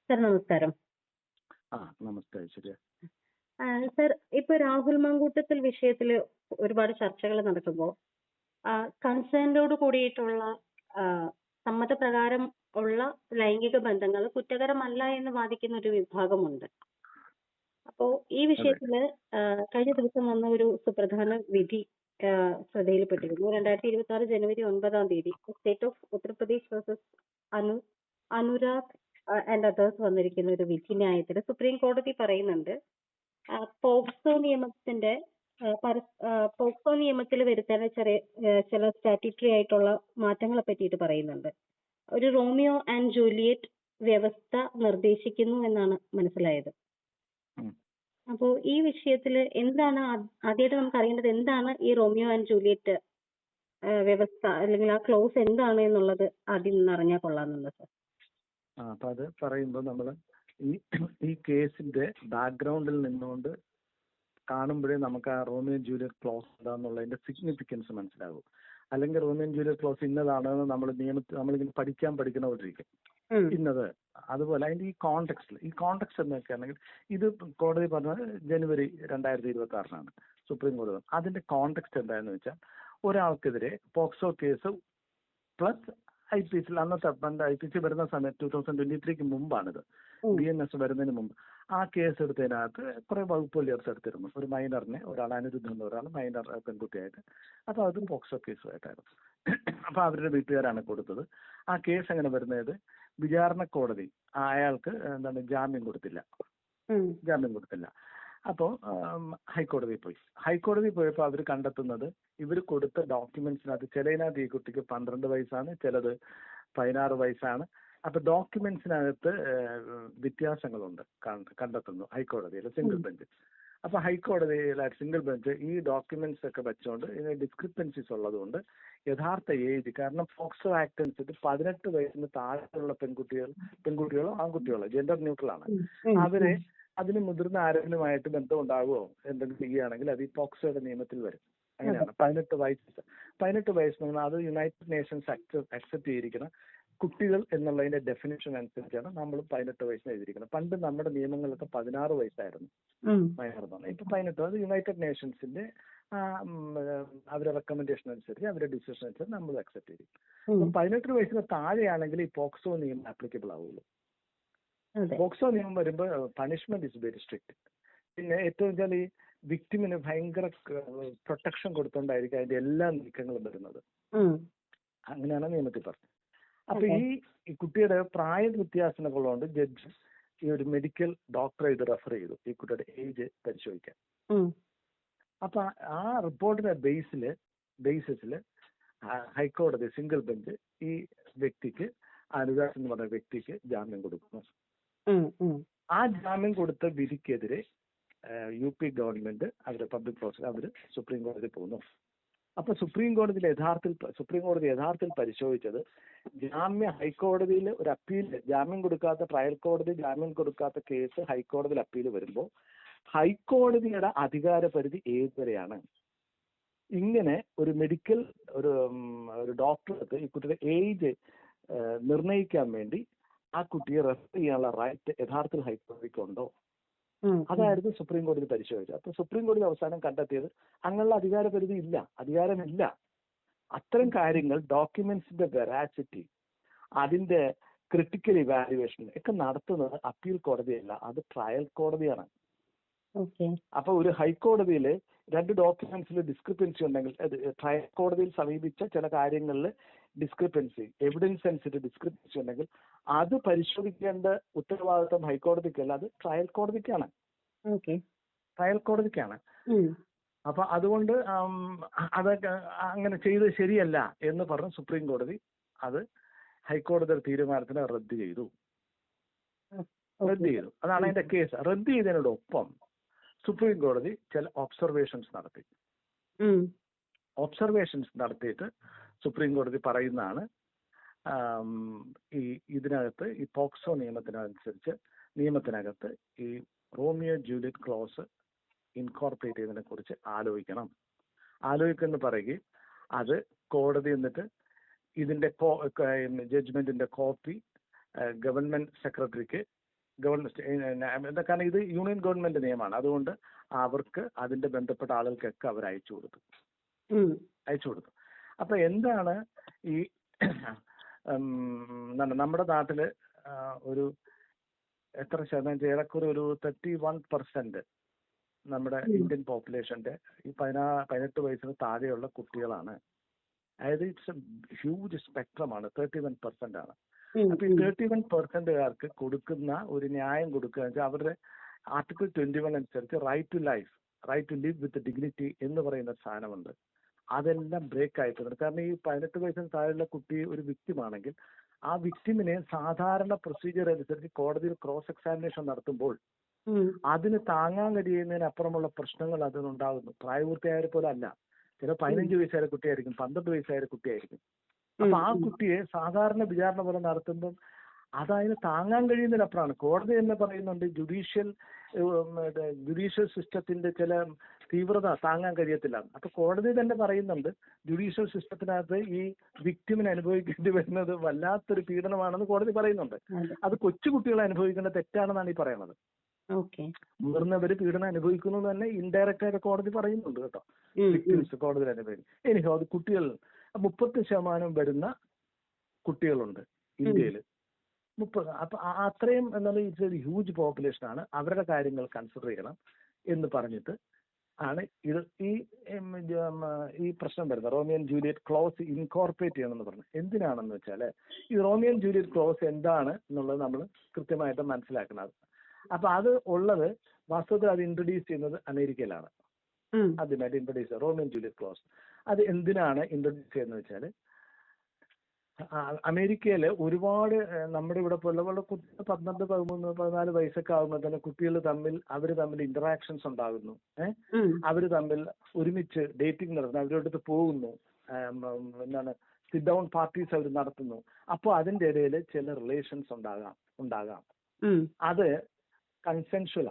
Sir നമസ്കാരം. നമസ്തേ Aishwarya. Sir, ഇപ്പൊ രാഹുൽ മാങ്കൂട്ടത്തിൽ വിഷയത്തില് ഒരുപാട് ചർച്ചകൾ നടക്കുമ്പോൾ കൺസേൺറ്റോട് കൂടിയിട്ടുള്ള സമ്മതപ്രകാരം ഉള്ള ലൈംഗിക ബന്ധങ്ങൾ കുറ്റകരമല്ല എന്ന് വാദിക്കുന്ന ഒരു വിഭാഗമുണ്ട്. അപ്പോ ഈ വിഷയത്തില് കഴിഞ്ഞ ദിവസം വന്ന ഒരു സുപ്രധാന വിധി ശ്രദ്ധയിൽപ്പെട്ടിരുന്നു. 2026 ജനുവരി 9 state of Uttar Pradesh versus Anurag and others വന്നിരിക്കുന്ന ഒരു വിധി ന്യായത്തിൽ സുപ്രീം കോടതി പറയുന്നുണ്ട്, പോക്സോ നിയമത്തിൽ വരുത്തേണ്ട ചില സ്റ്റാറ്റ്യൂട്ടറി ആയിട്ടുള്ള മാറ്റങ്ങളെ പറ്റിയിട്ട് പറയുന്നുണ്ട്. ഒരു റോമിയോ ആൻഡ് ജൂലിയറ്റ് വ്യവസ്ഥ നിർദ്ദേശിക്കുന്നു എന്നാണ് മനസ്സിലായത്. അപ്പോ ഈ വിഷയത്തിൽ എന്താണ് ആദ്യമായിട്ട് നമുക്ക് അറിയേണ്ടത്, എന്താണ് ഈ റോമിയോ ആൻഡ് ജൂലിയറ്റ് വ്യവസ്ഥ അല്ലെങ്കിൽ ആ ക്ലോസ് എന്താണ് എന്നുള്ളത് ആദ്യം നിന്ന് അറിഞ്ഞാൽ കൊള്ളാമെന്നുണ്ട് സർ. അപ്പൊ അത് പറയുമ്പോൾ നമ്മൾ ഈ കേസിന്റെ ബാക്ക്ഗ്രൗണ്ടിൽ നിന്നുകൊണ്ട് കാണുമ്പോഴേ നമുക്ക് ആ റോമിയോ ജൂലിയറ്റ് ക്ലോസ് എന്താന്നുള്ളതിന്റെ സിഗ്നിഫിക്കൻസ് മനസ്സിലാകും. അല്ലെങ്കിൽ റോമിയോ ജൂലിയറ്റ് ക്ലോസ് ഇന്നതാണെന്ന് നമ്മളിങ്ങനെ പഠിക്കുന്നവരിക്കും ഇന്നത്. അതുപോലെ അതിന്റെ ഈ കോണ്ടെക്സ്റ്റ് എന്നൊക്കെയാണെങ്കിൽ ഇത് കോടതി പറഞ്ഞത് ജനുവരി 2026 സുപ്രീം കോടതി. അതിന്റെ കോണ്ടെക്സ്റ്റ് എന്താണെന്ന് വെച്ചാൽ, ഒരാൾക്കെതിരെ പോക്സോ കേസ് പ്ലസ് IPC അന്നത്തെ IPC വരുന്ന സമയത്ത് 2023 മുമ്പാണിത്, BNS വരുന്നതിന് മുമ്പ് ആ കേസ് എടുത്തതിനകത്ത് കുറെ വകുപ്പുകൾ ചേർത്തെടുത്തിരുന്നു. ഒരു മൈനറിനെ, ഒരാൾ അനിരുദ്ധ എന്ന ഒരാൾ മൈനർ പെൺകുട്ടിയായിട്ട്. അപ്പൊ അത് പോക്സോ കേസുമായിട്ടായിരുന്നു. അപ്പൊ അവരുടെ വീട്ടുകാരാണ് കൊടുത്തത്. ആ കേസ് എങ്ങനെ വരുന്നത്, വിചാരണ കോടതി അയാൾക്ക് ജാമ്യം കൊടുത്തില്ല. അപ്പോൾ ഹൈക്കോടതി പോയപ്പോൾ അവർ കണ്ടെത്തുന്നത്, ഇവർ കൊടുത്ത ഡോക്യുമെന്റ്സിനകത്ത് ചിലതിനകത്ത് ഈ കുട്ടിക്ക് 12 വയസ്സാണ്, ചിലത് 16 വയസ്സാണ്. അപ്പൊ ഡോക്യുമെന്റ്സിനകത്ത് വ്യത്യാസങ്ങളുണ്ട് കണ്ടെത്തുന്നു ഹൈക്കോടതിയിലെ സിംഗിൾ ബെഞ്ച്. അപ്പൊ ഹൈക്കോടതിയിലെ സിംഗിൾ ബെഞ്ച് ഈ ഡോക്യുമെന്റ്സ് ഒക്കെ വെച്ചുകൊണ്ട് ഇതിന് ഡിസ്ക്രിപ്പൻസീസ് ഉള്ളതുകൊണ്ട് യഥാർത്ഥ ഏജ്, കാരണം പോക്സോ ആക്ട് അനുസരിച്ച് 18 വയസ്സിന് താഴെയുള്ള പെൺകുട്ടികളോ ആൺകുട്ടികളോ ജെൻഡർ ന്യൂട്രൽ ആണ്. അവരെ അതിന് മുതിർന്ന ആരെങ്കിലുമായിട്ട് ബന്ധം ഉണ്ടാകുമോ എന്തെങ്കിലും ചെയ്യുകയാണെങ്കിൽ അത് ഈ പോക്സോയുടെ നിയമത്തിൽ വരും. അങ്ങനെയാണ് 18 വയസ്സ് അത് യുണൈറ്റഡ് നേഷൻസ് അക്സെപ്റ്റ് ചെയ്തിരിക്കുന്ന കുട്ടികൾ എന്നുള്ളതിന്റെ ഡെഫിനിഷൻ അനുസരിച്ചാണ് നമ്മൾ 18 വയസ്സിന് എഴുതിയിരിക്കുന്നത്. പണ്ട് നമ്മുടെ നിയമങ്ങളിലൊക്കെ 16 വയസ്സായിരുന്നു മൈനർ. ഇപ്പൊ 18, അത് യുണൈറ്റഡ് നേഷൻസിന്റെ അവരുടെ റെക്കമെൻഡേഷൻ അനുസരിച്ച്, അവരുടെ ഡിസിഷൻ അനുസരിച്ച് നമ്മൾ അക്സെപ്റ്റ് ചെയ്യും. 18 വയസ്സിന് താഴെയാണെങ്കിൽ ഈ പോക്സോ നിയമം ആപ്ലിക്കബിൾ ആവുള്ളൂ. പോക്സോ നിയമം വരുമ്പോൾ പണിഷ്മെന്റ് ഇസ് വെരി സ്ട്രിക്റ്റ്. പിന്നെ ഏറ്റവും വെച്ചാൽ ഈ വിക്ടിമിന് ഭയങ്കര പ്രൊട്ടക്ഷൻ കൊടുത്തോണ്ടായിരിക്കും അതിന്റെ എല്ലാ നീക്കങ്ങളും വരുന്നത്. അങ്ങനെയാണ് നിയമത്തിൽ പറഞ്ഞത്. അപ്പൊ ഈ കുട്ടിയുടെ പ്രായ വ്യത്യാസങ്ങളുള്ളതുകൊണ്ട് ജഡ്ജ് ഈ ഒരു മെഡിക്കൽ ഡോക്ടറെ ഇത് റെഫർ ചെയ്തു ഈ കുട്ടിയുടെ ഏജ് പരിശോധിക്കാൻ. അപ്പൊ ആ റിപ്പോർട്ടിന്റെ ബേസിസിൽ ഹൈക്കോടതി സിംഗിൾ ബെഞ്ച് ഈ വ്യക്തിക്ക്, അനുരാഗ് എന്ന് പറഞ്ഞ വ്യക്തിക്ക് ജാമ്യം കൊടുക്കുന്നു. ആ ജാമ്യം കൊടുത്ത വിധിക്കെതിരെ UP ഗവൺമെന്റ്, അവരുടെ പബ്ലിക് പ്രോസിക്യൂട്ടർ, അവര് സുപ്രീം കോടതി പോകുന്നു. അപ്പൊ സുപ്രീം കോടതി യഥാർത്ഥത്തിൽ പരിശോധിച്ചത്, ഹൈക്കോടതിയിൽ ഒരു അപ്പീൽ, ജാമ്യം കൊടുക്കാത്ത ട്രയൽ കോടതി ജാമ്യം കൊടുക്കാത്ത കേസ് ഹൈക്കോടതിയിൽ അപ്പീൽ വരുമ്പോൾ ഹൈക്കോടതിയുടെ അധികാര പരിധി ഏതുവരെയാണ്. ഇങ്ങനെ ഒരു മെഡിക്കൽ ഒരു ഡോക്ടർക്ക് ഈ കുട്ടിയുടെ ഏജ് നിർണ്ണയിക്കാൻ വേണ്ടി ആ കുട്ടിയെ റെഫർ ചെയ്യാനുള്ള റൈറ്റ് യഥാർത്ഥത്തിൽ ഹൈക്കോടതിക്ക് ഉണ്ടോ? അതായിരുന്നു സുപ്രീം കോടതി പരിശോധിച്ചത്. അപ്പൊ സുപ്രീം കോടതി അവസാനം കണ്ടെത്തിയത് അങ്ങനെയുള്ള അധികാരമില്ല. അത്തരം കാര്യങ്ങൾ, ഡോക്യുമെന്റ്സിന്റെ വെറാസിറ്റി, അതിന്റെ ക്രിട്ടിക്കൽ ഇവാലുവേഷൻ ഒക്കെ നടത്തുന്നത് അപ്പീൽ കോടതിയല്ല, അത് ട്രയൽ കോടതിയാണ്. അപ്പൊ ഒരു ഹൈക്കോടതിയിൽ 2 ഡോക്യുമെന്റ്സിൽ ഡിസ്ക്രിപ്പൻസി ഉണ്ടെങ്കിൽ, ട്രയൽ കോടതിയിൽ സമീപിച്ച ചില കാര്യങ്ങളിൽ ഡിസ്ക്രിപ്പൻസി, എവിഡൻസ് അനുസരിച്ച് ഡിസ്ക്രിപ്പൻസി ഉണ്ടെങ്കിൽ അത് പരിശോധിക്കേണ്ട ഉത്തരവാദിത്വം ഹൈക്കോടതിക്കല്ല, അത് ട്രയൽ കോടതിക്കാണ്. അപ്പൊ അതുകൊണ്ട് അതൊക്കെ അങ്ങനെ ചെയ്തത് ശരിയല്ല എന്ന് പറഞ്ഞ് സുപ്രീം കോടതി അത് ഹൈക്കോടതിയുടെ തീരുമാനത്തിന് റദ്ദ് ചെയ്തു. അതാണ് അതിന്റെ കേസ്. റദ്ദ് ചെയ്തതിനോടൊപ്പം സുപ്രീം കോടതി ചില ഒബ്സർവേഷൻസ് നടത്തിയിട്ട് സുപ്രീം കോടതി പറയുന്നതാണ്, ഇതിനകത്ത് ഈ പോക്സോ നിയമത്തിനകത്ത് ഈ റോമിയോ ജൂലിയറ്റ് ക്ലോസ് ഇൻകോർപ്പറേറ്റ് ചെയ്തതിനെ കുറിച്ച് ആലോചിക്കുന്നു പറയുകയും അത് കോടതി എന്നിട്ട് ഇതിന്റെ ജഡ്ജ്മെന്റിന്റെ കോപ്പി ഗവൺമെന്റ് സെക്രട്ടറിക്ക് ഗവൺമെന്റ്, കാരണം ഇത് യൂണിയൻ ഗവൺമെന്റ് നിയമമാണ്. അതുകൊണ്ട് അവർക്ക് അതിന്റെ ബന്ധപ്പെട്ട ആളുകൾക്കൊക്കെ അവർ അയച്ചു കൊടുത്തു. അപ്പൊ എന്താണ് ഈ നമ്മുടെ നാട്ടില് ഒരു എത്ര ശതമാനം, ഏറെക്കുറെ ഒരു 31% നമ്മുടെ ഇന്ത്യൻ പോപ്പുലേഷന്റെ ഈ 18 വയസ്സിന് താഴെയുള്ള കുട്ടികളാണ്. അതായത് ഇറ്റ്സ് എ ഹ്യൂജ് സ്പെക്ട്രമാണ്. 31% ആണ്. അപ്പൊ ഈ 31%കാർക്ക് കൊടുക്കുന്ന ഒരു ന്യായം കൊടുക്കുക വെച്ചാൽ അവരുടെ ആർട്ടിക്കിൾ 21 അനുസരിച്ച് right to life, right to live with dignity എന്ന് പറയുന്ന സാധനമുണ്ട്. അതെല്ലാം ബ്രേക്ക് ആയിട്ടുണ്ട്. കാരണം ഈ 18 വയസ്സിന് താഴെയുള്ള കുട്ടി ഒരു വിക്ടിമാണെങ്കിൽ ആ വിക്ടിമിനെ സാധാരണ പ്രൊസീജിയർ അനുസരിച്ച് കോടതിയിൽ ക്രോസ് എക്സാമിനേഷൻ നടത്തുമ്പോൾ അതിന് താങ്ങാൻ കഴിയുന്നതിനപ്പുറമുള്ള പ്രശ്നങ്ങൾ അതിനുണ്ടാകുന്നു. പ്രായപൂർത്തിയായ പോലെ അല്ല. ചില 15 വയസ്സായ കുട്ടിയായിരിക്കും, 12 വയസ്സായ കുട്ടിയായിരിക്കും. അപ്പൊ ആ കുട്ടിയെ സാധാരണ വിചാരണ പോലെ നടത്തുമ്പം അതതിന് താങ്ങാൻ കഴിയുന്നതിനപ്പുറമാണ്. കോടതി തന്നെ പറയുന്നുണ്ട് ജുഡീഷ്യൽ സിസ്റ്റത്തിന്റെ ചില തീവ്രത താങ്ങാൻ കഴിയത്തില്ല. അപ്പൊ കോടതി തന്നെ പറയുന്നുണ്ട് ജുഡീഷ്യൽ സിസ്റ്റത്തിനകത്ത് ഈ വിക്ടിമിന് അനുഭവിക്കേണ്ടി വരുന്നത് വല്ലാത്തൊരു പീഡനമാണെന്ന് കോടതി പറയുന്നുണ്ട്. അത് കൊച്ചുകുട്ടികൾ അനുഭവിക്കേണ്ട തെറ്റാണെന്നാണ് ഈ പറയുന്നത്. മുതിർന്നവര് പീഡനം അനുഭവിക്കുന്നു തന്നെ ഇൻഡയറക്റ്റ് ആയിട്ട് കോടതി പറയുന്നുണ്ട് കേട്ടോ. വിക്ടിംസ് കോടതി അനുഭവിക്കും. എനിക്കോ അത് കുട്ടികൾ 30% വരുന്ന കുട്ടികളുണ്ട് ഇന്ത്യയിൽ. 30. അപ്പൊ അത്രയും എന്നാൽ ഇറ്റ്സ് എ ഹ്യൂജ് പോപ്പുലേഷൻ ആണ്. അവരുടെ കാര്യങ്ങൾ കൺസിഡർ ചെയ്യണം എന്ന് പറഞ്ഞിട്ട് ആണ് ഇത് ഈ പ്രശ്നം വരുന്നത്. Romeo and Juliet close incorporate ചെയ്യണമെന്ന് പറഞ്ഞു. എന്തിനാണെന്ന് വെച്ചാൽ ഈ റോമിയോ ആൻഡ് ജൂലിയറ്റ് ക്ലോസ് എന്താണ് എന്നുള്ളത് നമ്മൾ കൃത്യമായിട്ട് മനസ്സിലാക്കണം. അപ്പൊ അത് ഉള്ളത് വാസ്തവത്തിൽ അത് ഇൻട്രൊഡ്യൂസ് ചെയ്യുന്നത് അമേരിക്കയിലാണ്. ആദ്യമായിട്ട് introduce Romeo and Juliet close. അത് എന്തിനാണ് ഇൻട്രൊഡ്യൂസ് ചെയ്യുന്നത് വെച്ചാൽ അമേരിക്കയില് ഒരുപാട് നമ്മുടെ ഇവിടെ പോലുള്ള 12, 13, 14 വയസ്സൊക്കെ ആകുമ്പോൾ തന്നെ കുട്ടികൾ തമ്മിൽ ഇന്ററാക്ഷൻസ് ഉണ്ടാകുന്നു. അവര് തമ്മിൽ ഒരുമിച്ച് ഡേറ്റിംഗ് നടത്തുന്നു, അവരോടത്ത് പോകുന്നു, സിറ്റ് ഡൗൺ പാർട്ടീസ് അവർ നടത്തുന്നു. അപ്പോൾ അതിന്റെ ഇടയിൽ ചില റിലേഷൻസ് ഉണ്ടാകാം. അത് കൺസെൻഷ്വൽ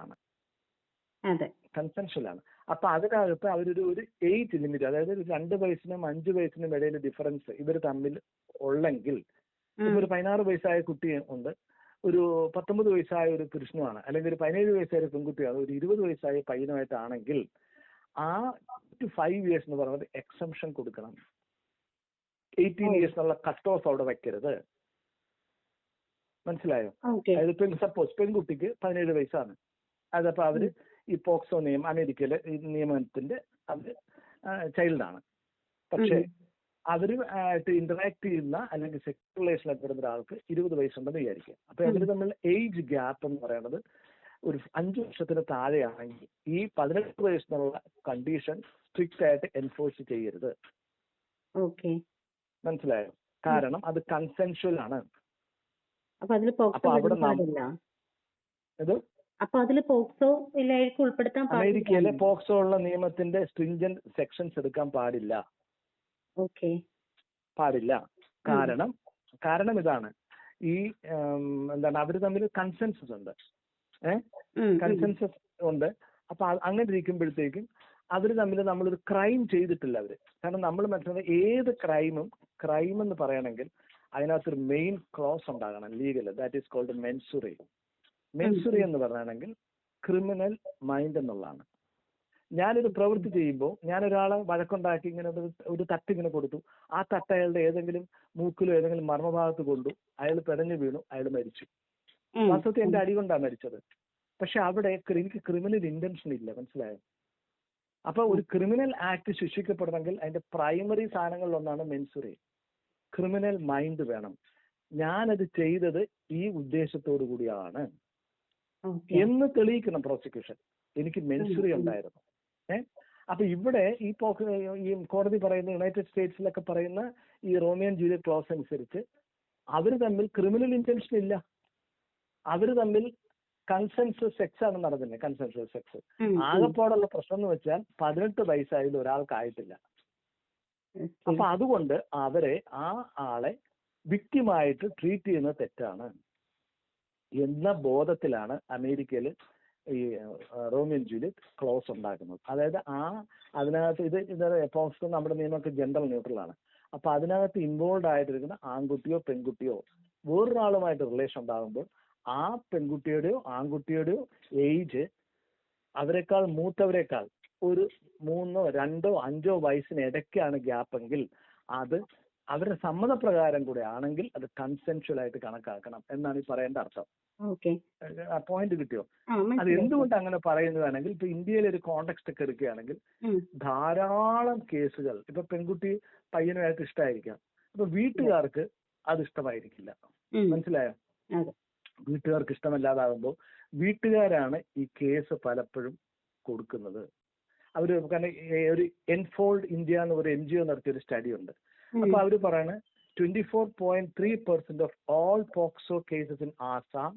ആണ്. അപ്പൊ അതിനകത്ത് അവരൊരു ഏജ് ലിമിറ്റ്, അതായത് 2 വയസ്സിനും 5 വയസ്സിനും ഇടയിൽ ഡിഫറൻസ് ഇവർ തമ്മിൽ ഉള്ളെങ്കിൽ, ഇപ്പൊ ഒരു 16 വയസ്സായ കുട്ടി ഉണ്ട്, ഒരു 19 വയസ്സായ ഒരു പുരുഷനുമാണ്, അല്ലെങ്കിൽ ഒരു 17 വയസ്സായ ഒരു പെൺകുട്ടിയാണ്, ഒരു 20 വയസ്സായ പയ്യനുമായിട്ടാണെങ്കിൽ ആ 5 ഇയേഴ്സ് എന്ന് പറയുന്നത് എക്സംഷൻ കൊടുക്കണം. 18 ഇയേഴ്സ് എന്നുള്ള കട്ട് ഓഫ് അവിടെ വെക്കരുത്. മനസ്സിലായോ? അതായത് സപ്പോസ് പെൺകുട്ടിക്ക് 17 വയസ്സാണ്. അതപ്പോ അവര് ഈ പോക്സോ നിയമം, അമേരിക്കയിലെ ഈ നിയമത്തിന്റെ അവര് ചൈൽഡാണ്. പക്ഷേ അവര് ആയിട്ട് ഇന്ററാക്ട് ചെയ്യുന്ന അല്ലെങ്കിൽ സെക്സ് റിലേഷൻ ഏർപ്പെടുന്ന ഒരാൾക്ക് 20 വയസ്സുണ്ടെന്ന് വിചാരിക്കുക. അപ്പൊ അവര് തമ്മിൽ ഏജ് ഗ്യാപ്പ് എന്ന് പറയുന്നത് ഒരു 5 വർഷത്തിന് താഴെയാണെങ്കിൽ ഈ 18 വയസ്സിനുള്ള കണ്ടീഷൻ സ്ട്രിക്റ്റ് ആയിട്ട് എൻഫോഴ്സ് ചെയ്യരുത്. മനസ്സിലായോ? കാരണം അത് കൺസെൻഷ്വൽ ആണ്. അപ്പൊ അവിടെ അമേരിക്കയിലെ പോക്സോ ഉള്ള നിയമത്തിന്റെ സ്ട്രിഞ്ചന്റ് സെക്ഷൻസ് എടുക്കാൻ പാടില്ല. കാരണം ഇതാണ്, ഈ എന്താണ്, അവര് തമ്മിൽ കൺസെൻസസ് ഉണ്ട്. അപ്പൊ അങ്ങനെ ഇരിക്കുമ്പോഴത്തേക്കും അവര് തമ്മിൽ നമ്മളൊരു ക്രൈം ചെയ്തിട്ടില്ല അവര്. കാരണം നമ്മൾ മനസ്സിലാക്കുന്നത് ഏത് ക്രൈം എന്ന് പറയണമെങ്കിൽ അതിനകത്തൊരു മെയിൻ ക്ലോസ് ഉണ്ടാകണം, legal. That is called mens rea. Mens rea എന്ന് പറയുകയാണെങ്കിൽ ക്രിമിനൽ മൈൻഡ് എന്നുള്ളതാണ്. ഞാനൊരു പ്രവൃത്തി ചെയ്യുമ്പോൾ ഞാനൊരാളെ വഴക്കുണ്ടാക്കി ഇങ്ങനെ ഒരു തട്ടിങ്ങനെ കൊടുത്തു, ആ തട്ട് അയാളുടെ ഏതെങ്കിലും മൂക്കിലോ ഏതെങ്കിലും മർമ്മഭാഗത്ത് കൊണ്ടു, അയാൾ പിടഞ്ഞു വീണു, അയാൾ മരിച്ചു. വാസ്തവത്തിൽ എന്റെ അടി കൊണ്ടാണ് മരിച്ചത്. പക്ഷെ അവിടെ എനിക്ക് ക്രിമിനൽ ഇന്റൻഷൻ ഇല്ല. മനസ്സിലായോ? അപ്പൊ ഒരു ക്രിമിനൽ ആക്ട് ശിക്ഷിക്കപ്പെടണമെങ്കിൽ അതിന്റെ പ്രൈമറി സാധനങ്ങളിലൊന്നാണ് മെൻസുറി. ക്രിമിനൽ മൈൻഡ് വേണം. ഞാനത് ചെയ്തത് ഈ ഉദ്ദേശത്തോടു കൂടിയാണ് എന്ന് തെളിയിക്കണം പ്രോസിക്യൂഷൻ. എനിക്ക് മെൻസുറി ഉണ്ടായിരുന്നു. അപ്പൊ ഇവിടെ ഈ കോടതി പറയുന്ന യുണൈറ്റഡ് സ്റ്റേറ്റ്സിലൊക്കെ പറയുന്ന ഈ റോമിയോ ആൻഡ് ജൂലിയറ്റ് ക്ലോസ് അനുസരിച്ച് അവര് തമ്മിൽ ക്രിമിനൽ ഇന്റൻഷൻ ഇല്ല. അവര് തമ്മിൽ കൺസെൻസസ് സെക്സ് ആണ് നടക്കുന്നത്. Consensus sex. ആകെപ്പാടുള്ള പ്രശ്നം എന്ന് വെച്ചാൽ 18 വയസ്സായാലും ഒരാൾക്കായിട്ടില്ല. അപ്പൊ അതുകൊണ്ട് അവരെ ആ ആളെ വിക്ടിമായിട്ട് ട്രീറ്റ് ചെയ്യുന്നത് തെറ്റാണ് എന്ന ബോധത്തിലാണ് അമേരിക്കയിൽ ഈ റോമിയോ ആൻഡ് ജൂലിയറ്റ് ക്ലോസ് ഉണ്ടാക്കുന്നത്. അതായത് അതിനകത്ത് ഇത് പോക്സോ നമ്മുടെ നിയമമൊക്കെ ജെൻഡർ ന്യൂട്രൽ ആണ്. അപ്പൊ അതിനകത്ത് ഇൻവോൾവ് ആയിട്ടിരിക്കുന്ന ആൺകുട്ടിയോ പെൺകുട്ടിയോ വേറൊരാളുമായിട്ട് റിലേഷൻ ഉണ്ടാകുമ്പോൾ ആ പെൺകുട്ടിയുടെയോ ആൺകുട്ടിയുടെയോ ഏജ് അവരെക്കാൾ മൂത്തവരെക്കാൾ ഒരു 3, 2, 5 വയസ്സിന് ഇടയ്ക്കാണ് ഗ്യാപ്പെങ്കിൽ അത് അവരുടെ സമ്മതപ്രകാരം കൂടെ ആണെങ്കിൽ അത് കൺസെൻഷ്വൽ ആയിട്ട് കണക്കാക്കണം എന്നാണ് ഈ പറയേണ്ട അർത്ഥം. പോയിന്റ് കിട്ടിയോ? അത് എന്തുകൊണ്ട് അങ്ങനെ പറയുന്നതാണെങ്കിൽ ഇപ്പൊ ഇന്ത്യയിലെ ഒരു കോണ്ടെക്സ്റ്റ് ഒക്കെ എടുക്കുകയാണെങ്കിൽ ധാരാളം കേസുകൾ ഇപ്പൊ പെൺകുട്ടി പയ്യനുമായിട്ട് ഇഷ്ടമായിരിക്കാം, അപ്പൊ വീട്ടുകാർക്ക് അത് ഇഷ്ടമായിരിക്കില്ല. മനസ്സിലായോ? വീട്ടുകാർക്ക് ഇഷ്ടമല്ലാതാകുമ്പോൾ വീട്ടുകാരാണ് ഈ കേസ് പലപ്പോഴും കൊടുക്കുന്നത്. അവര് ഒരു എൻഫോൾഡ് ഇന്ത്യ എന്ന് ഒരു NGO നടത്തിയ ഒരു സ്റ്റഡി ഉണ്ട്. അപ്പൊ അവര് പറയണ 24.3% of all POCSO cases in Assam,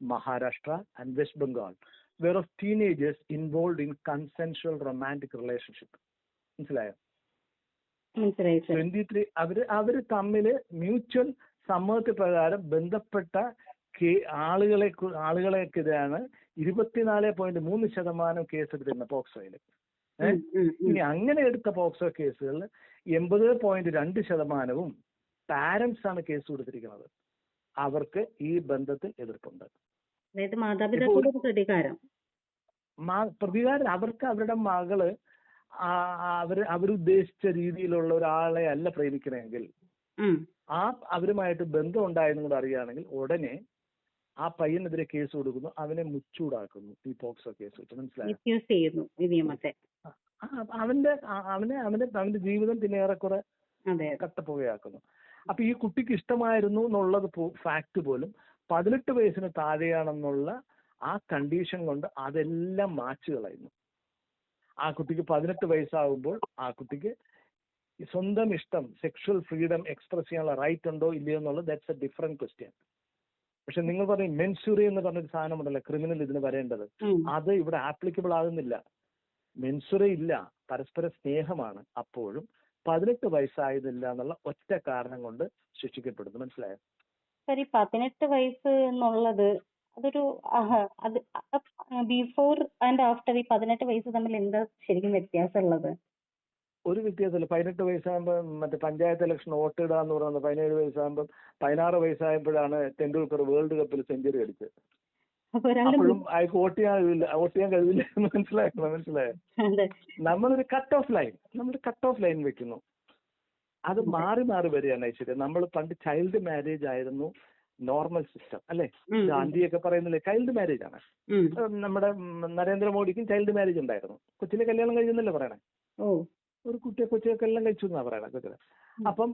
Maharashtra and West Bengal were of teenagers involved in consensual romantic relationship. മനസ്സിലായോ? 23 അവര് തമ്മില് മ്യൂച്വൽ സമ്മത പ്രകാരം ബന്ധപ്പെട്ട ആളുകളെക്കെതിരാണ് 24.3% കേസ് എടുത്തിരുന്നത് പോക്സോയില്. ഇനി അങ്ങനെ എടുത്ത പോക്സോ കേസുകളിൽ 80.2% പാരന്റ്സ് ആണ് കേസ് കൊടുത്തിരിക്കുന്നത്. അവർക്ക് ഈ ബന്ധത്തിൽ എതിർപ്പുണ്ട്. പ്രതികാരം അവർക്ക് അവരുടെ മകള് അവരുദ്ദേശിച്ച രീതിയിലുള്ള ഒരാളെ അല്ല പ്രേമിക്കണമെങ്കിൽ അവരുമായിട്ട് ബന്ധം ഉണ്ടായെന്നും കൂടെ അറിയുകയാണെങ്കിൽ ഉടനെ ആ പയ്യനെതിരെ കേസ് കൊടുക്കുന്നു, അവനെ മുച്ചൂടാക്കുന്നു ഈ പോക്സോ കേസ് വെച്ച്. മനസ്സിലായോ? അവന്റെ ജീവിതം പിന്നെ ഏറെക്കുറെ കട്ടപ്പുകയാക്കുന്നു. അപ്പൊ ഈ കുട്ടിക്ക് ഇഷ്ടമായിരുന്നു എന്നുള്ളത് ഫാക്ട് പോലും 18 വയസ്സിന് താഴെയാണെന്നുള്ള ആ കണ്ടീഷൻ കൊണ്ട് അതെല്ലാം മാച്ചു കളയുന്നു. ആ കുട്ടിക്ക് 18 വയസ്സാകുമ്പോൾ ആ കുട്ടിക്ക് സ്വന്തം ഇഷ്ടം, സെക്ഷൽ ഫ്രീഡം എക്സ്പ്രസ് ചെയ്യാനുള്ള റൈറ്റ് ഉണ്ടോ ഇല്ലയോ എന്നുള്ളത് ദാറ്റ്സ് എ ഡിഫറെന്റ് ക്വസ്റ്റ്യൻ. പക്ഷെ നിങ്ങൾ പറയും മെൻസുറി എന്ന് പറഞ്ഞൊരു സാധനമുണ്ടല്ലോ, ക്രിമിനൽ ഇതിന് വരേണ്ടത്, അത് ഇവിടെ ആപ്ലിക്കബിൾ ആകുന്നില്ല. മെൻസുറി ഇല്ല, പരസ്പര സ്നേഹമാണ്. അപ്പോഴും 18 വയസ്സായതില്ല എന്നുള്ള ഒറ്റ കാരണം കൊണ്ട് ശിക്ഷിക്കപ്പെടുന്നു. മനസ്സിലായോ? 18 വയസ്സ് എന്നുള്ളത് അതൊരു അത് ബിഫോർ ആൻഡ് ആഫ്റ്റർ ഈ 18 വയസ്സ് തമ്മിൽ എന്താ ശരിക്കും വ്യത്യാസമുള്ളത്? ഒരു വ്യത്യാസമില്ല. 18 വയസ്സാകുമ്പോൾ മറ്റേ പഞ്ചായത്ത് ഇലക്ഷൻ വോട്ട് ഇടുക എന്ന് പറയുന്നത് 17 വയസ്സാകുമ്പോൾ 16 വയസ്സായപ്പോഴാണ് ടെണ്ടുൽക്കർ വേൾഡ് കപ്പിൽ സെഞ്ചുറി അടിച്ചത്. അപ്പോഴും അയാൾക്ക് വോട്ട് ചെയ്യാൻ കഴിവില്ല. മനസ്സിലായോ? നമ്മളൊരു കട്ട് ഓഫ് ലൈൻ വെക്കുന്നു. അത് മാറി മാറി വരികയാണ് ഐശ്വര്യ. നമ്മൾ പണ്ട് ചൈൽഡ് മാരേജ് ആയിരുന്നു നോർമൽ സിസ്റ്റം അല്ലേ? ഗാന്ധിയൊക്കെ പറയുന്നില്ലേ ചൈൽഡ് മാരേജ് ആണ്. നമ്മുടെ നരേന്ദ്രമോദിക്കും ചൈൽഡ് മാരേജ് ഉണ്ടായിരുന്നു. കൊച്ചിലെ കല്യാണം കഴിയുന്നല്ലേ പറയണേ? ഒരു കൊച്ചിയെ കല്യാണം കഴിച്ചു എന്നാ പറയണേ കൊച്ചിലെ. അപ്പം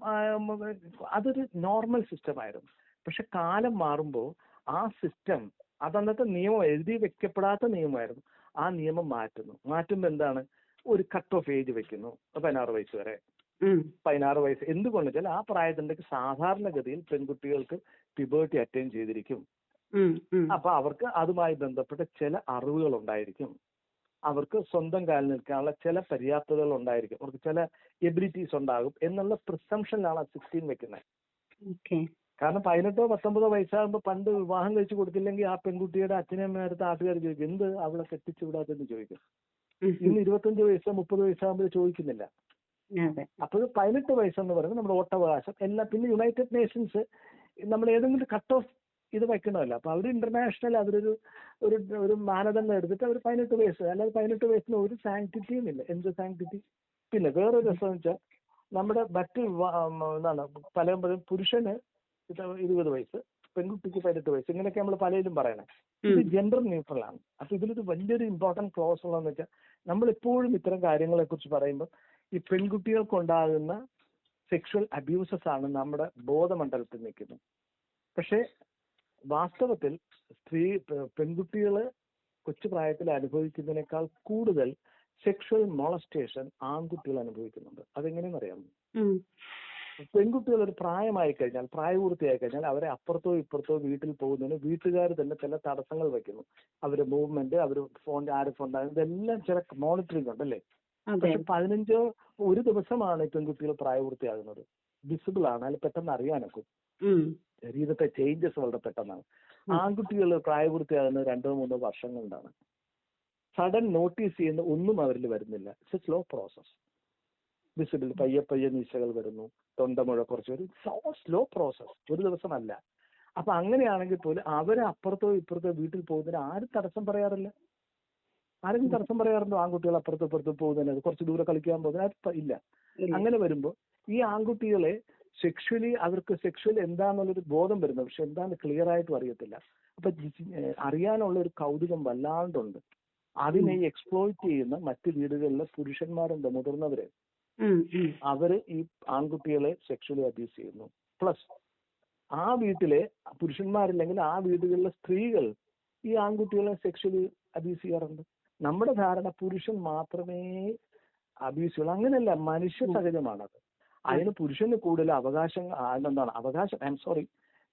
അതൊരു നോർമൽ സിസ്റ്റം ആയിരുന്നു. പക്ഷെ കാലം മാറുമ്പോൾ ആ സിസ്റ്റം അതന്നത്തെ നിയമം എഴുതി വെക്കപ്പെടാത്ത നിയമമായിരുന്നു. ആ നിയമം മാറ്റുമ്പോൾ എന്താണ്, ഒരു കട്ട് ഓഫ് ഏജ് വെക്കുന്നു 16 വയസ്സ് വരെ. 16 വയസ്സ് എന്തുകൊണ്ട് വെച്ചാൽ ആ പ്രായത്തിലേക്ക് സാധാരണഗതിയിൽ പെൺകുട്ടികൾക്ക് പ്യൂബേർട്ടി അറ്റൈൻ ചെയ്തിരിക്കും. അപ്പൊ അവർക്ക് അതുമായി ബന്ധപ്പെട്ട ചില അറിവുകൾ ഉണ്ടായിരിക്കും, അവർക്ക് സ്വന്തം കാലിൽ നിൽക്കാനുള്ള ചില പര്യാപ്തതകൾ ഉണ്ടായിരിക്കും, അവർക്ക് ചില എബിലിറ്റീസ് ഉണ്ടാകും എന്നുള്ള പ്രിസംഷനിലാണ് 16 വെക്കുന്നത്. കാരണം 18 19 വയസ്സാകുമ്പോൾ പണ്ട് വിവാഹം കഴിച്ചു കൊടുത്തില്ലെങ്കിൽ ആ പെൺകുട്ടിയുടെ അച്ഛനമ്മയുടെ നാട്ടുകാർ ചോദിക്കും, എന്ത് അവളെ കെട്ടിച്ചു വിടാത്തെന്ന് ചോദിക്കും. ഇന്ന് 25 വയസ്സോ 30 വയസ്സാകുമ്പോൾ ചോദിക്കുന്നില്ല. അപ്പോൾ 18 വയസ്സെന്ന് പറയുന്നത് നമ്മുടെ വോട്ടവകാശം എല്ലാം. പിന്നെ യുണൈറ്റഡ് നേഷൻസ് നമ്മൾ ഏതെങ്കിലും കട്ട് ഓഫ് ഇത് വെക്കണമല്ലോ. അപ്പൊ അവർ ഇന്റർനാഷണൽ അവരൊരു ഒരു മാനദണ്ഡം എടുത്തിട്ട് അവർ 18 വയസ്സ്, അല്ലാതെ 18 വയസ്സിന് ഒരു സാങ്ക്ടിറ്റിയും ഇല്ല. എന്ത് സാങ്ക്ടിറ്റി? പിന്നെ വേറൊരു രസം വെച്ചാൽ നമ്മുടെ മറ്റ് എന്താണ് പലപ്പോഴും പുരുഷന് 20 വയസ്സ്, പെൺകുട്ടിക്ക് 18 വയസ്സ്, ഇങ്ങനെയൊക്കെ നമ്മൾ പലതിലും പറയണേ. ഇത് ജെൻഡർ ന്യൂട്രൽ ആണ്. അപ്പൊ ഇതിലൊരു വലിയൊരു ഇമ്പോർട്ടന്റ് ക്ലോസ് ഉള്ളതെന്ന് വെച്ചാൽ നമ്മൾ എപ്പോഴും ഇത്തരം കാര്യങ്ങളെ കുറിച്ച് പറയുമ്പോൾ ഈ പെൺകുട്ടികൾക്കുണ്ടാകുന്ന സെക്ഷൽ അബ്യൂസസ് ആണ് നമ്മുടെ ബോധമണ്ഡലത്തിൽ നിൽക്കുന്നത്. പക്ഷെ വാസ്തവത്തിൽ പെൺകുട്ടികള് കൊച്ചു പ്രായത്തിൽ അനുഭവിക്കുന്നതിനേക്കാൾ കൂടുതൽ സെക്ഷൽ മോളസ്റ്റേഷൻ ആൺകുട്ടികൾ അനുഭവിക്കുന്നുണ്ട്. അതെങ്ങനെയെന്ന് അറിയാമോ? പെൺകുട്ടികൾ ഒരു പ്രായമായി കഴിഞ്ഞാൽ, പ്രായപൂർത്തിയായി കഴിഞ്ഞാൽ അവരെ അപ്പുറത്തോ ഇപ്പുറത്തോ വീട്ടിൽ പോകുന്നതിന് വീട്ടുകാർ തന്നെ ചില തടസ്സങ്ങൾ വെക്കുന്നു. അവരുടെ മൂവ്മെന്റ്, അവർ ഫോണിന്റെ ആര് ഫോൺ ഇതെല്ലാം ചില മോണിറ്ററിംഗ് ഉണ്ടല്ലേ. പക്ഷെ 15 ഒരു ദിവസമാണ് പെൺകുട്ടികൾ പ്രായപൂർത്തിയാകുന്നത്. വിസിബിൾ ആണ്, അതിൽ പെട്ടെന്ന് അറിയാനൊക്കും. ശരീരത്തെ ചേഞ്ചസ് വളരെ പെട്ടെന്നാണ്. ആൺകുട്ടികൾ പ്രായപൂർത്തിയാകുന്നത് 2-3 വർഷം കൊണ്ടാണ്. സഡൻ നോട്ടീസ് ചെയ്യുന്ന ഒന്നും അവരിൽ വരുന്നില്ല. It's A slow process. Visible പയ്യെ മീശകൾ വരുന്നു, തൊണ്ടമുഴ കുറച്ച് വരും. സ്ലോ പ്രോസസ്, ഒരു ദിവസമല്ല. അപ്പൊ അങ്ങനെയാണെങ്കിൽ പോലും അവരെ അപ്പുറത്തോ ഇപ്പുറത്തോ വീട്ടിൽ പോകുന്നതിന് ആരും തടസ്സം പറയാറില്ല. ആരെങ്കിലും തടസ്സം പറയാറുണ്ടോ? ആൺകുട്ടികൾ അപ്പുറത്തോ ഇപ്പുറത്തോ പോകുന്നതിന്, കുറച്ച് ദൂരെ കളിക്കാൻ പോകുന്നതിന് ഇല്ല. അങ്ങനെ വരുമ്പോൾ ഈ ആൺകുട്ടികളെ സെക്ഷലി അവർക്ക് സെക്ഷൽ എന്താണെന്നുള്ളൊരു ബോധം വരുന്നത്, പക്ഷെ എന്താണെന്ന് ക്ലിയർ ആയിട്ടും അറിയത്തില്ല. അപ്പൊ അറിയാനുള്ള ഒരു കൗതുകം വല്ലാണ്ടുണ്ട്. അതിനെ എക്സ്പ്ലോയിറ്റ് ചെയ്യുന്ന മറ്റു വീടുകളിലെ പുരുഷന്മാരുണ്ട്, മുതിർന്നവര്. അവര് ഈ ആൺകുട്ടികളെ സെക്ഷലി അബ്യൂസ് ചെയ്യുന്നു. പ്ലസ് ആ വീട്ടിലെ പുരുഷന്മാരില്ലെങ്കിൽ ആ വീടുകളിലെ സ്ത്രീകൾ ഈ ആൺകുട്ടികളെ സെക്ഷലി അബ്യൂസ് ചെയ്യാറുണ്ട്. നമ്മുടെ ധാരണ പുരുഷൻ മാത്രമേ അബ്യൂസ് ചെയ്യുള്ളൂ. അങ്ങനെയല്ല, മനുഷ്യ സഹജമാണത്. അതിന് പുരുഷന് കൂടുതൽ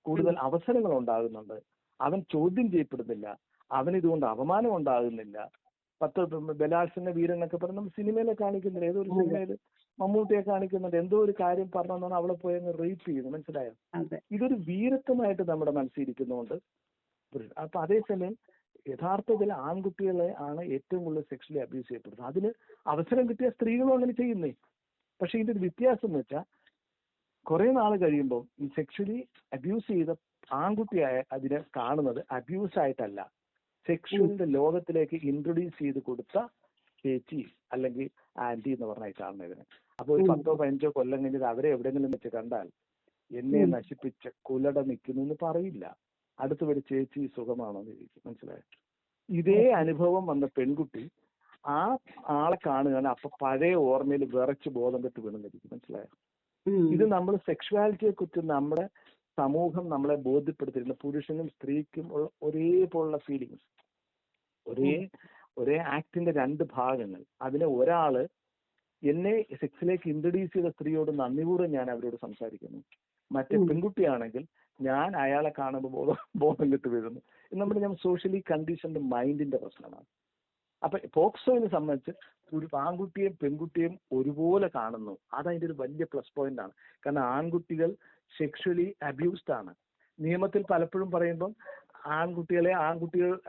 കൂടുതൽ അവസരങ്ങൾ ഉണ്ടാകുന്നുണ്ട്. അവൻ ചോദ്യം ചെയ്യപ്പെടുന്നില്ല, അവൻ ഇതുകൊണ്ട് അപമാനം ഉണ്ടാകുന്നില്ല. 10 ബലാത്സംഗ വീരൻ എന്നൊക്കെ പറഞ്ഞ് നമ്മൾ സിനിമയിലെ കാണിക്കുന്നില്ല. ഏതോ ഒരു സിനിമയിൽ മമ്മൂട്ടിയെ കാണിക്കുന്നുണ്ട്, എന്തോ ഒരു കാര്യം പറഞ്ഞാൽ അവളെ പോയി അങ്ങ് റേപ്പ് ചെയ്യുന്നു. മനസ്സിലായോ? ഇതൊരു വീരത്വമായിട്ട് നമ്മുടെ മനസ്സിരിക്കുന്നതുകൊണ്ട്. അപ്പൊ അതേസമയം യഥാർത്ഥത്തിൽ ആൺകുട്ടികളെ ആണ് ഏറ്റവും കൂടുതൽ സെക്ഷലി അബ്യൂസ് ചെയ്യപ്പെടുന്നത്. അതിന് അവസരം കിട്ടിയ സ്ത്രീകളും അങ്ങനെ ചെയ്യുന്നേ. പക്ഷെ ഇതിന്റെ ഒരു വ്യത്യാസം എന്ന് വെച്ചാൽ കുറെ നാൾ കഴിയുമ്പോൾ ഈ സെക്ഷലി അബ്യൂസ് ചെയ്ത ആൺകുട്ടിയായ അതിനെ കാണുന്നത് അബ്യൂസ് ആയിട്ടല്ല, സെക്ഷലിന്റെ ലോകത്തിലേക്ക് ഇൻട്രൊഡ്യൂസ് ചെയ്ത് കൊടുത്ത ചേച്ചി അല്ലെങ്കിൽ ആന്റി എന്ന് പറഞ്ഞാൽ കാണുന്നത് ഇതിനെ. അപ്പൊ ഒരു 10-15 കൊല്ലം കഴിഞ്ഞത് അവരെ എവിടെയെങ്കിലും വെച്ച് കണ്ടാൽ എന്നെ നശിപ്പിച്ച കുലട നിൽക്കുന്നു എന്ന് പറയില്ല. അടുത്ത് വരെ ചേച്ചി സുഖമാണോ എന്ന് ചോദിക്കും. മനസ്സിലായോ? ഇതേ അനുഭവം വന്ന പെൺകുട്ടി ആ ആളെ കാണുകയാണ്, അപ്പൊ പഴയ ഓർമ്മയിൽ വിറച്ച് ബോധം കെട്ട് വീണെന്നിരിക്കും. മനസ്സിലായോ? ഇത് നമ്മൾ സെക്ഷുവാലിറ്റിയെ കുറിച്ച് നമ്മുടെ സമൂഹം നമ്മളെ ബോധ്യപ്പെടുത്തിയിരുന്ന പുരുഷനും സ്ത്രീക്കും ഒരേപോലുള്ള ഫീലിങ്സ്, ഒരേ ആക്ടിന്റെ 2 ഭാഗങ്ങൾ. അതിനെ ഒരാള് എന്നെ സെക്സിലേക്ക് ഇൻട്രൊഡ്യൂസ് ചെയ്ത സ്ത്രീയോട് നന്ദിപൂർവ്വം ഞാൻ അവരോട് സംസാരിക്കുന്നു. മറ്റേ പെൺകുട്ടിയാണെങ്കിൽ ഞാൻ അയാളെ കാണുമ്പോൾ ബോധം കെട്ട് വീഴുന്നു. ഞാൻ സോഷ്യലി കണ്ടീഷൻഡ് മൈൻഡിന്റെ പ്രശ്നമാണ്. അപ്പൊ പോക്സോനെ സംബന്ധിച്ച് ഒരു ആൺകുട്ടിയും പെൺകുട്ടിയും ഒരുപോലെ കാണുന്നു. അതതിന്റെ ഒരു വലിയ പ്ലസ് പോയിന്റ് ആണ്. കാരണം ആൺകുട്ടികൾ സെക്ഷലി അബ്യൂസ്ഡ് ആണ്. നിയമത്തിൽ പലപ്പോഴും പറയുമ്പം ആൺകുട്ടികൾ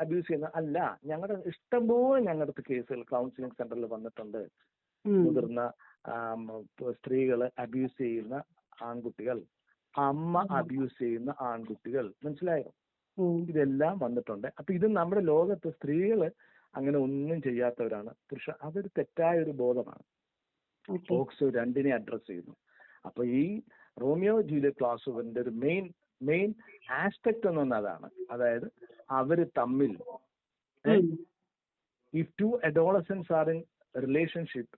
അബ്യൂസ് ചെയ്യുന്ന അല്ല. ഞങ്ങളുടെ ഇഷ്ടംപോലെ ഞങ്ങളുടെ കേസുകൾ കൗൺസിലിംഗ് സെന്ററിൽ വന്നിട്ടുണ്ട്. മുതിർന്ന സ്ത്രീകള് അബ്യൂസ് ചെയ്യുന്ന ആൺകുട്ടികൾ, അമ്മ അബ്യൂസ് ചെയ്യുന്ന ആൺകുട്ടികൾ. മനസ്സിലായോ? ഇതെല്ലാം വന്നിട്ടുണ്ട്. അപ്പൊ ഇത് നമ്മുടെ ലോകത്ത് സ്ത്രീകള് അങ്ങനെ ഒന്നും ചെയ്യാത്തവരാണ്. അതൊരു തെറ്റായ ഒരു ബോധമാണ്. പോക്സോ 2നെ അഡ്രസ് ചെയ്യുന്നു. അപ്പൊ ഈ റോമിയോ ജൂലിയറ്റ് ക്ലാസുവിന്റെ ഒരു മെയിൻ ആസ്പെക്ട് എന്ന് പറഞ്ഞാൽ അതാണ്. അതായത് അവര് തമ്മിൽ if 2 adolescents are in a relationship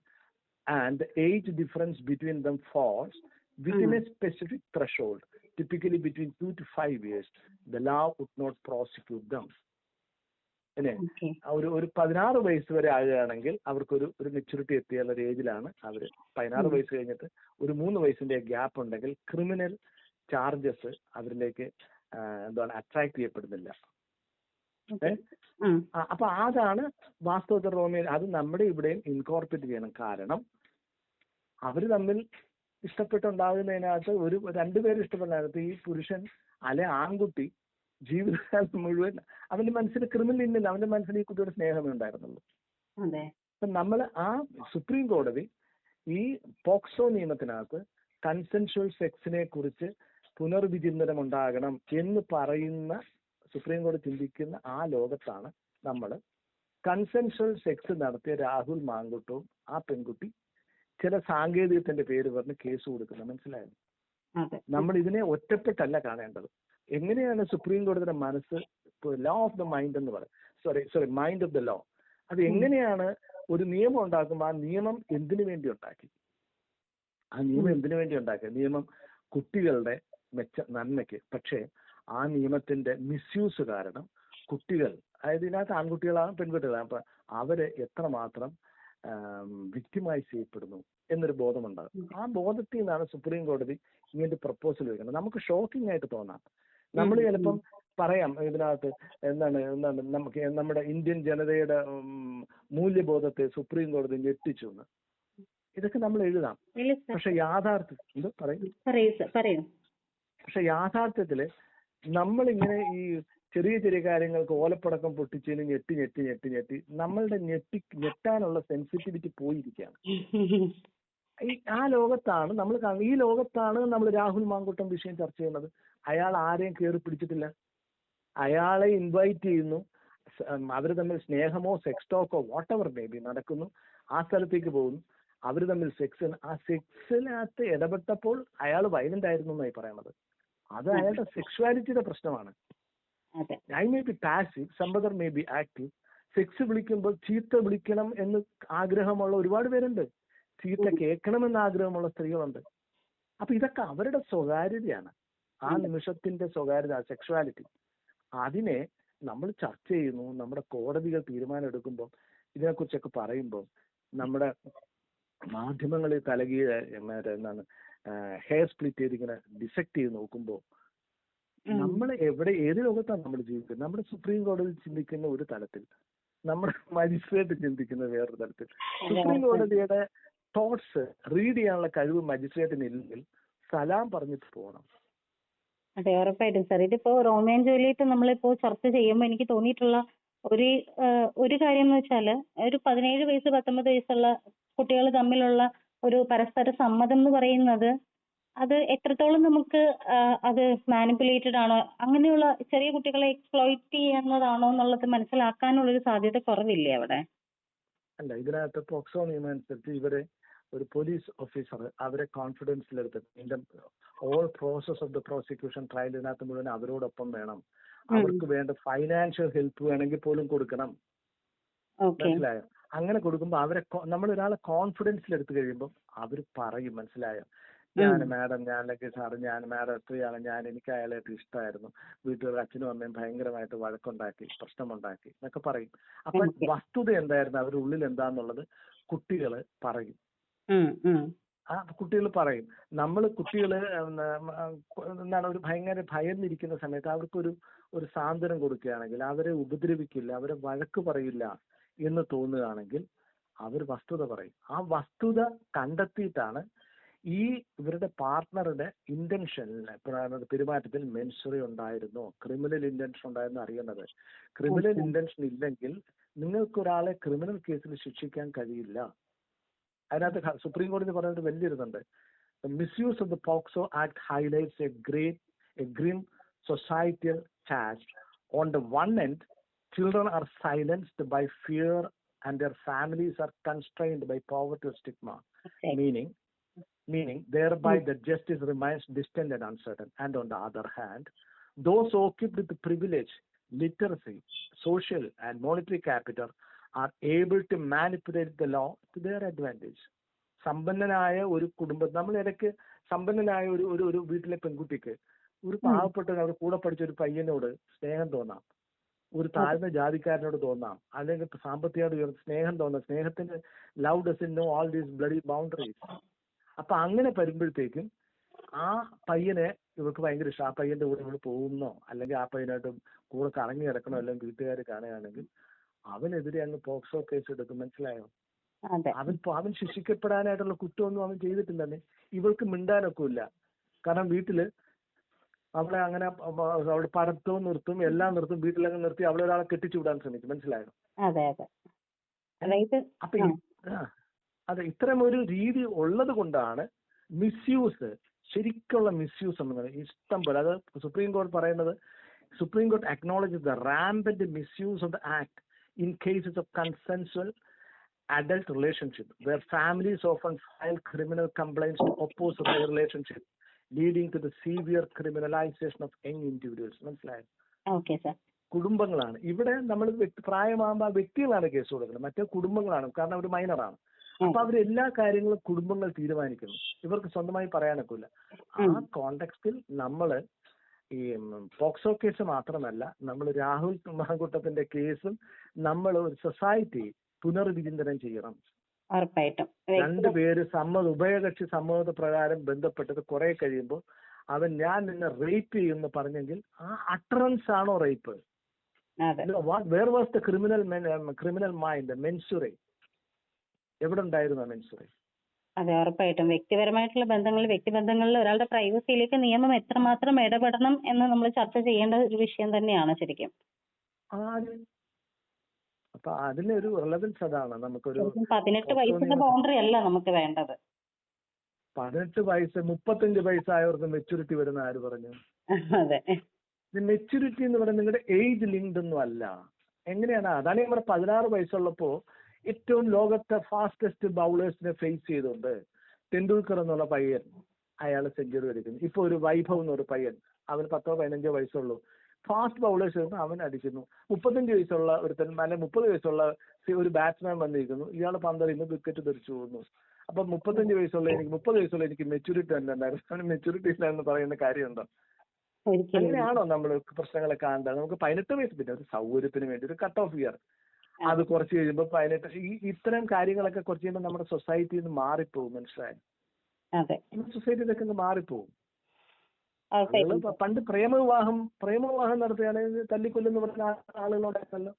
and the age difference between them falls within a specific threshold, typically between 2 to 5 years, the law would not prosecute them. ഒരു 16 വയസ്സ് വരെ ആകുകയാണെങ്കിൽ അവർക്കൊരു മെച്യൂരിറ്റി എത്തിയുള്ള ഒരു ഏജിലാണ് അവർ. 16 വയസ്സ് കഴിഞ്ഞിട്ട് ഒരു 3 വയസ്സിന്റെ ഗ്യാപ്പ് ഉണ്ടെങ്കിൽ ക്രിമിനൽ ചാർജസ് അവരിലേക്ക് അട്രാക്ട് ചെയ്യപ്പെടുന്നില്ല. അപ്പൊ അതാണ് വാസ്തവത്തിൽ റോമിയോ. അത് നമ്മുടെ ഇവിടെയും ഇൻകോർപ്പറേറ്റ് ചെയ്യണം. കാരണം അവര് തമ്മിൽ ഇഷ്ടപ്പെട്ടുണ്ടാകുന്നതിനകത്ത് 2 പേരും ഇഷ്ടപ്പെടുന്നതിനകത്ത് ഈ പുരുഷൻ അല്ലെ ആൺകുട്ടി ജീവിതകാലം മുഴുവൻ അവന്റെ മനസ്സിൽ ക്രിമിനൽ ഇന്നില്ല. അവന്റെ മനസ്സിൽ ഈ കുട്ടിയുടെ സ്നേഹമേ ഉണ്ടായിരുന്നുള്ളൂ. അപ്പൊ നമ്മൾ സുപ്രീം കോടതി ഈ പോക്സോ നിയമത്തിനകത്ത് കൺസെൻഷ്വൽ സെക്സിനെ കുറിച്ച് പുനർവിചിന്തനം ഉണ്ടാകണം എന്ന് പറയുന്ന സുപ്രീം കോടതി ചിന്തിക്കുന്ന ആ ലോകത്താണ് നമ്മൾ കൺസെൻഷ്വൽ സെക്സ് നടത്തിയ രാഹുൽ മാങ്കുട്ടവും ആ പെൺകുട്ടി ചില സാങ്കേതികത്തിന്റെ പേര് പറഞ്ഞ് കേസ് കൊടുക്കുന്നത്. മനസ്സിലായത്? നമ്മൾ ഇതിനെ ഒറ്റപ്പെട്ടല്ല കാണേണ്ടത്. എങ്ങനെയാണ് സുപ്രീം കോടതിയുടെ മനസ്സ്, ലോ ഓഫ് ദ മൈൻഡ് എന്ന് പറയും, മൈൻഡ് ഓഫ് ദ ലോ. അത് എങ്ങനെയാണ് ഒരു നിയമം ഉണ്ടാക്കുമ്പോൾ ആ നിയമം എന്തിനു വേണ്ടി ഉണ്ടാക്കി? നിയമം കുട്ടികളുടെ നന്മയ്ക്ക്. പക്ഷേ ആ നിയമത്തിന്റെ മിസ്യൂസ് കാരണം കുട്ടികൾ, അതായത് ഇതിനകത്ത് ആൺകുട്ടികളാണ് പെൺകുട്ടികളാണ്, അപ്പൊ അവര് എത്രമാത്രം വിക്ടിമൈസ് ചെയ്യപ്പെടുന്നു എന്നൊരു ബോധമുണ്ടാകും. ആ ബോധത്തിൽ നിന്നാണ് സുപ്രീം കോടതി ഇങ്ങനത്തെ പ്രപ്പോസൽ വയ്ക്കുന്നത്. നമുക്ക് ഷോക്കിംഗ് ആയിട്ട് തോന്നാം. നമ്മൾ ചിലപ്പം പറയാം ഇതിനകത്ത് എന്താണ് നമുക്ക് നമ്മുടെ ഇന്ത്യൻ ജനതയുടെ മൂല്യബോധത്തെ സുപ്രീം കോടതി ഞെട്ടിച്ചു എന്ന്. ഇതൊക്കെ നമ്മൾ എഴുതാം. പക്ഷെ പക്ഷെ യാഥാർത്ഥ്യത്തില് നമ്മളിങ്ങനെ ഈ ചെറിയ ചെറിയ കാര്യങ്ങൾക്ക് ഓലപ്പടക്കം പൊട്ടിച്ചതിന് ഞെട്ടി നമ്മളുടെ ഞെട്ടാനുള്ള സെൻസിറ്റിവിറ്റി പോയിരിക്കുകയാണ്. ആ ലോകത്താണ് നമ്മൾ ഈ ലോകത്താണ് നമ്മൾ രാഹുൽ മാങ്കൂട്ടം വിഷയം ചർച്ച ചെയ്യുന്നത്. അയാൾ ആരെയും കയറി പിടിച്ചിട്ടില്ല. അയാളെ ഇൻവൈറ്റ് ചെയ്യുന്നു, അവർ തമ്മിൽ സ്നേഹമോ സെക്സ് ടോക്കോ വാട്ട് എവർ മേ ബി നടക്കുന്നു, ആ സ്ഥലത്തേക്ക് പോകുന്നു, അവർ തമ്മിൽ ആ സെക്സിനകത്ത് ഇടപെട്ടപ്പോൾ അയാൾ വയലന്റ് ആയിരുന്നു എന്നായി പറയണത്. അത് അയാളുടെ സെക്സ്വാലിറ്റിയുടെ പ്രശ്നമാണ്. I may be passive, some other may be active. Sex വിളിക്കുമ്പോൾ ചീത്ത വിളിക്കണം എന്ന് ആഗ്രഹമുള്ള ഒരുപാട് പേരുണ്ട്, ചീത്ത കേൾക്കണമെന്ന് ആഗ്രഹമുള്ള സ്ത്രീകളുണ്ട്. അപ്പൊ ഇതൊക്കെ അവരുടെ സ്വകാര്യതയാണ്, ആ നിമിഷത്തിന്റെ സ്വകാര്യത, സെക്സ്വാലിറ്റി. അതിനെ നമ്മൾ ചർച്ച ചെയ്യുന്നു, നമ്മുടെ കോടതികൾ തീരുമാനം എടുക്കുമ്പോൾ ഇതിനെക്കുറിച്ചൊക്കെ പറയുമ്പോൾ നമ്മുടെ മാധ്യമങ്ങളിൽ തലകീഴ എന്താണ് ഹെയർ സ്പ്ലിറ്റ് ചെയ്ത് ഇങ്ങനെ ഡിസെക്ട് ചെയ്ത് നോക്കുമ്പോൾ നമ്മൾ ഏത് ലോകത്താണ് നമ്മൾ ജീവിക്കുന്നത്? നമ്മുടെ സുപ്രീം കോടതി ചിന്തിക്കുന്ന ഒരു തലത്തിൽ, നമ്മുടെ മജിസ്ട്രേറ്റ് ചിന്തിക്കുന്ന വേറൊരു തലത്തിൽ. സുപ്രീം കോടതിയുടെ തോട്ട്സ് റീഡ് ചെയ്യാനുള്ള കഴിവ് മജിസ്ട്രേറ്റിന് ഇല്ലെങ്കിൽ സലാം പറഞ്ഞിട്ട് പോകണം. അതെ, ഉറപ്പായിട്ടും സാർ. ഇതിപ്പോ റോമിയോ ആൻഡ് ജൂലിയറ്റ് നമ്മളിപ്പോ ചർച്ച ചെയ്യുമ്പോൾ എനിക്ക് തോന്നിയിട്ടുള്ള ഒരു കാര്യം എന്ന് വെച്ചാല്, ഒരു 17 വയസ്സ് 19 വയസ്സുള്ള കുട്ടികൾ തമ്മിലുള്ള ഒരു പരസ്പര സമ്മതം എന്ന് പറയുന്നത് അത് എത്രത്തോളം നമുക്ക് അത് മാനിപ്പുലേറ്റഡ് ആണോ, അങ്ങനെയുള്ള ചെറിയ കുട്ടികളെ എക്സ്പ്ലോയിറ്റ് ചെയ്യുന്നതാണോ എന്നുള്ളത് മനസ്സിലാക്കാനുള്ള ഒരു സാധ്യത കുറവില്ലേ അവിടെ? അല്ല, ഇതിനകത്ത് പോക്സോ നിയമം അനുസരിച്ച് ഇവരെ ഒരു പോലീസ് ഓഫീസർ അവരെ കോൺഫിഡൻസിലെടുത്ത് all process of the prosecution trial ഇതിനകത്ത് മുഴുവൻ അവരോടൊപ്പം വേണം. അവർക്ക് വേണ്ട ഫൈനാൻഷ്യൽ ഹെൽപ്പ് വേണമെങ്കിൽ പോലും കൊടുക്കണം. മനസ്സിലായോ? അങ്ങനെ കൊടുക്കുമ്പോൾ അവരെ നമ്മളൊരാളെ കോൺഫിഡൻസിലെടുത്ത് കഴിയുമ്പോൾ അവർ പറയും, മനസ്സിലായോ, ഞാൻ മാഡം, അല്ലെങ്കിൽ സാറ്, ഞാൻ മാഡം എത്രയാണ്, എനിക്ക് അയാളായിട്ട് ഇഷ്ടമായിരുന്നു, വീട്ടിലുള്ള അച്ഛനും അമ്മയും ഭയങ്കരമായിട്ട് വഴക്കുണ്ടാക്കി, പ്രശ്നമുണ്ടാക്കി എന്നൊക്കെ പറയും. അപ്പൊ വസ്തുത എന്തായിരുന്നു, അവരുടെ ഉള്ളിൽ എന്താന്നുള്ളത് കുട്ടികൾ പറയും. ആ കുട്ടികൾ പറയും. നമ്മൾ കുട്ടികൾ എന്താണ് ഒരു ഭയങ്കര ഭയന്നിരിക്കുന്ന സമയത്ത് അവർക്കൊരു സാന്ത്വനം കൊടുക്കുകയാണെങ്കിൽ, അവരെ ഉപദ്രവിക്കില്ല, അവരെ വഴക്ക് പറയില്ല എന്ന് തോന്നുകയാണെങ്കിൽ അവർ വസ്തുത പറയും. ആ വസ്തുത കണ്ടെത്തിയിട്ടാണ് ഈ ഇവരുടെ പാർട്ട്ണറുടെ ഇന്റൻഷനിൽ പെരുമാറ്റത്തിൽ മെൻസറി ഉണ്ടായിരുന്നോ, ക്രിമിനൽ ഇന്റൻഷൻ ഉണ്ടായിരുന്നോ അറിയുന്നത്. ക്രിമിനൽ ഇന്റൻഷൻ ഇല്ലെങ്കിൽ നിങ്ങൾക്കൊരാളെ ക്രിമിനൽ കേസിൽ ശിക്ഷിക്കാൻ കഴിയില്ല. അതിനകത്ത് സുപ്രീം കോടതി പറഞ്ഞിട്ട് വലിയൊരിതുണ്ട്. Misuse of the POCSO act highlights a grim societal charge. On the one end, children are silenced by fear and their families are constrained by poverty or stigma. Meaning thereby the justice remains distant and uncertain. And on the other hand, those who equipped with privilege, literacy, social and monetary capital are able to manipulate the law to their advantage. സമ്പന്നനായ ഒരു കുടുംബം, നമ്മൾ ഇടയ്ക്ക് സമ്പന്നനായ ഒരു വീട്ടിലെ പെൺകുട്ടിക്ക് ഒരു പാവപ്പെട്ട അവർ കൂടെ പഠിച്ച ഒരു പയ്യനോട് സ്നേഹം തോന്നാം, ഒരു താഴ്ന്ന ജാതിക്കാരനോട് തോന്നാം, അല്ലെങ്കിൽ സാമ്പത്തികമായിട്ട് സ്നേഹം തോന്നാം. സ്നേഹത്തിന് love doesn't know all these bloody boundaries. അപ്പൊ അങ്ങനെ വരുമ്പോഴത്തേക്കും ആ പയ്യനെ ഇവർക്ക് ഭയങ്കര ഇഷ്ടം, ആ പയ്യന്റെ കൂടെ ഇവള് പോകുന്നോ, അല്ലെങ്കിൽ ആ പയ്യനായിട്ട് കൂടെ കറങ്ങി കിടക്കണോ, അല്ലെങ്കിൽ വീട്ടുകാർ കാണുകയാണെങ്കിൽ അവനെതിരെ അങ്ങ് പോക്സോ കേസ് എടുക്കും. മനസ്സിലായോ? അവൻ ശിക്ഷിക്കപ്പെടാനായിട്ടുള്ള കുറ്റമൊന്നും അവൻ ചെയ്തിട്ടില്ലെന്നേ. ഇവൾക്ക് മിണ്ടാനൊക്കെ ഇല്ല. കാരണം വീട്ടില് അവളെ അങ്ങനെ അവളുടെ പഠിത്തവും നിർത്തും, എല്ലാം നിർത്തും, വീട്ടിലങ്ങ് നിർത്തി അവളെ ഒരാളെ കെട്ടിച്ചു വിടാൻ ശ്രമിക്കും. മനസ്സിലായോ? അപ്പൊ അതെ, ഇത്തരം ഒരു രീതി ഉള്ളത് കൊണ്ടാണ് മിസ്യൂസ്, ശരിക്കുള്ള മിസ്യൂസ് എന്ന് പറയുന്നത് ഇഷ്ടം പോലെ. അത് സുപ്രീം കോടതി പറയുന്നത്, സുപ്രീം കോടതി acknowledges the rampant misuse of the act in cases of consensual adult relationship where families often file criminal complaints to oppose the relationship, leading to the severe criminalization of young individuals. മനസ്സിലായോ? കുടുംബങ്ങളാണ് ഇവിടെ. നമ്മൾ പ്രായമാകുമ്പോൾ വ്യക്തികളാണ് case കൊടുക്കുന്നത്, മറ്റേ കുടുംബങ്ങളാണ്. കാരണം അവർ മൈനറാണ്. അപ്പൊ അവരെല്ലാ കാര്യങ്ങളും കുടുംബങ്ങൾ തീരുമാനിക്കുന്നു, ഇവർക്ക് സ്വന്തമായി പറയാനൊക്കെ ഇല്ല. ആ കോണ്ടെക്സ്റ്റിൽ നമ്മൾ ഈ പോക്സോ കേസ് മാത്രമല്ല, നമ്മൾ രാഹുൽ മാങ്കൂട്ടത്തിന്റെ കേസും നമ്മൾ ഒരു സൊസൈറ്റി പുനർവിചിന്തനം ചെയ്യണം. രണ്ടുപേര് ഉഭയകക്ഷി സമ്മത പ്രകാരം ബന്ധപ്പെട്ടത് കുറെ കഴിയുമ്പോൾ ഞാൻ നിന്നെ റേപ്പ് ചെയ്യുമെന്ന് പറഞ്ഞെങ്കിൽ ആ അട്ടറൻസ് ആണോ rape? Where was the criminal mind? Mens rea എവിടെ ഉണ്ടായിരുന്നു? മെൻസുറേ. അതെ, ഉറപ്പായിട്ടും വ്യക്തിപരമായിട്ടുള്ള വ്യക്തിബന്ധങ്ങളിൽ ഒരാളുടെ പ്രൈവസിയിലേക്ക് നിയമം എത്രമാത്രം ഇടപെടണം എന്ന് നമ്മൾ ചർച്ച ചെയ്യേണ്ട ഒരു വിഷയം തന്നെയാണ് ശരിക്കും. അപ്പൊ അതിനൊരു റിലവൻസ് അതാണ്. നമുക്കൊരു 18 വയസ്സിന്റെ ബൗണ്ടറി അല്ല നമുക്ക് വേണ്ടത്. 18 വയസ്സ് 35 വയസ്സായവർക്ക് മെച്യൂരിറ്റി വരുന്ന ആര് പറഞ്ഞു? അതെ. മെച്യൂരിറ്റി എന്ന് പറയുന്നത് നിങ്ങളുടെ ഏജ് ലിങ്ക്ഡ് ഒന്നും അല്ല. എങ്ങനെയാണ്? അതാണ് നമ്മുടെ 16 വയസ്സുള്ളപ്പോ ഏറ്റവും ലോകത്തെ ഫാസ്റ്റസ്റ്റ് ബൗളേഴ്സിനെ ഫേസ് ചെയ്തുകൊണ്ട് ടെണ്ടുൽക്കർ എന്നുള്ള പയ്യൻ അയാൾ സെഞ്ചുറി അടിക്കുന്നു. ഇപ്പൊ ഒരു വൈഭവ് എന്നൊരു പയ്യൻ, അവന് 10-15 വയസ്സുള്ളൂ, ഫാസ്റ്റ് ബൗളേഴ്സ് അവൻ അടിക്കുന്നു. 35 വയസ്സുള്ള ഒരുത്തൻ അല്ലെ 30 വയസ്സുള്ള ഒരു ബാറ്റ്സ്മാൻ വന്നിരിക്കുന്നു, ഇയാൾ പന്തെറിയുന്നു, വിക്കറ്റ് തെറിച്ചു പോകുന്നു. അപ്പൊ 35 വയസ്സുള്ള എനിക്ക് 30 വയസ്സുള്ള എനിക്ക് മെച്യൂരിറ്റി തന്നെ ഉണ്ടായിരുന്നു, അവന് മെച്യൂരിറ്റി ഇല്ല എന്ന് പറയുന്ന കാര്യമുണ്ടോ? അങ്ങനെയാണോ നമ്മൾ പ്രശ്നങ്ങളെ കാണേണ്ടത്? നമുക്ക് 18 വയസ്സ്, പിന്നെ ഒരു സൗകര്യത്തിന് വേണ്ടി ഒരു കട്ട് ഓഫ് ഇയർ, അത് കുറച്ച് കഴിയുമ്പോൾ 18, ഇത്തരം കാര്യങ്ങളൊക്കെ കുറച്ച് കഴിയുമ്പോൾ നമ്മുടെ സൊസൈറ്റിയിൽ നിന്ന് മാറിപ്പോകും. മനസ്സിലായി? സൊസൈറ്റി ഇതൊക്കെ ഒന്ന് മാറിപ്പോകും. പണ്ട് പ്രേമവിവാഹം നടത്തുകയാണെങ്കിൽ തല്ലിക്കൊല്ലെന്ന് പറഞ്ഞ ആളുകളുണ്ടായിരുന്നല്ലോ.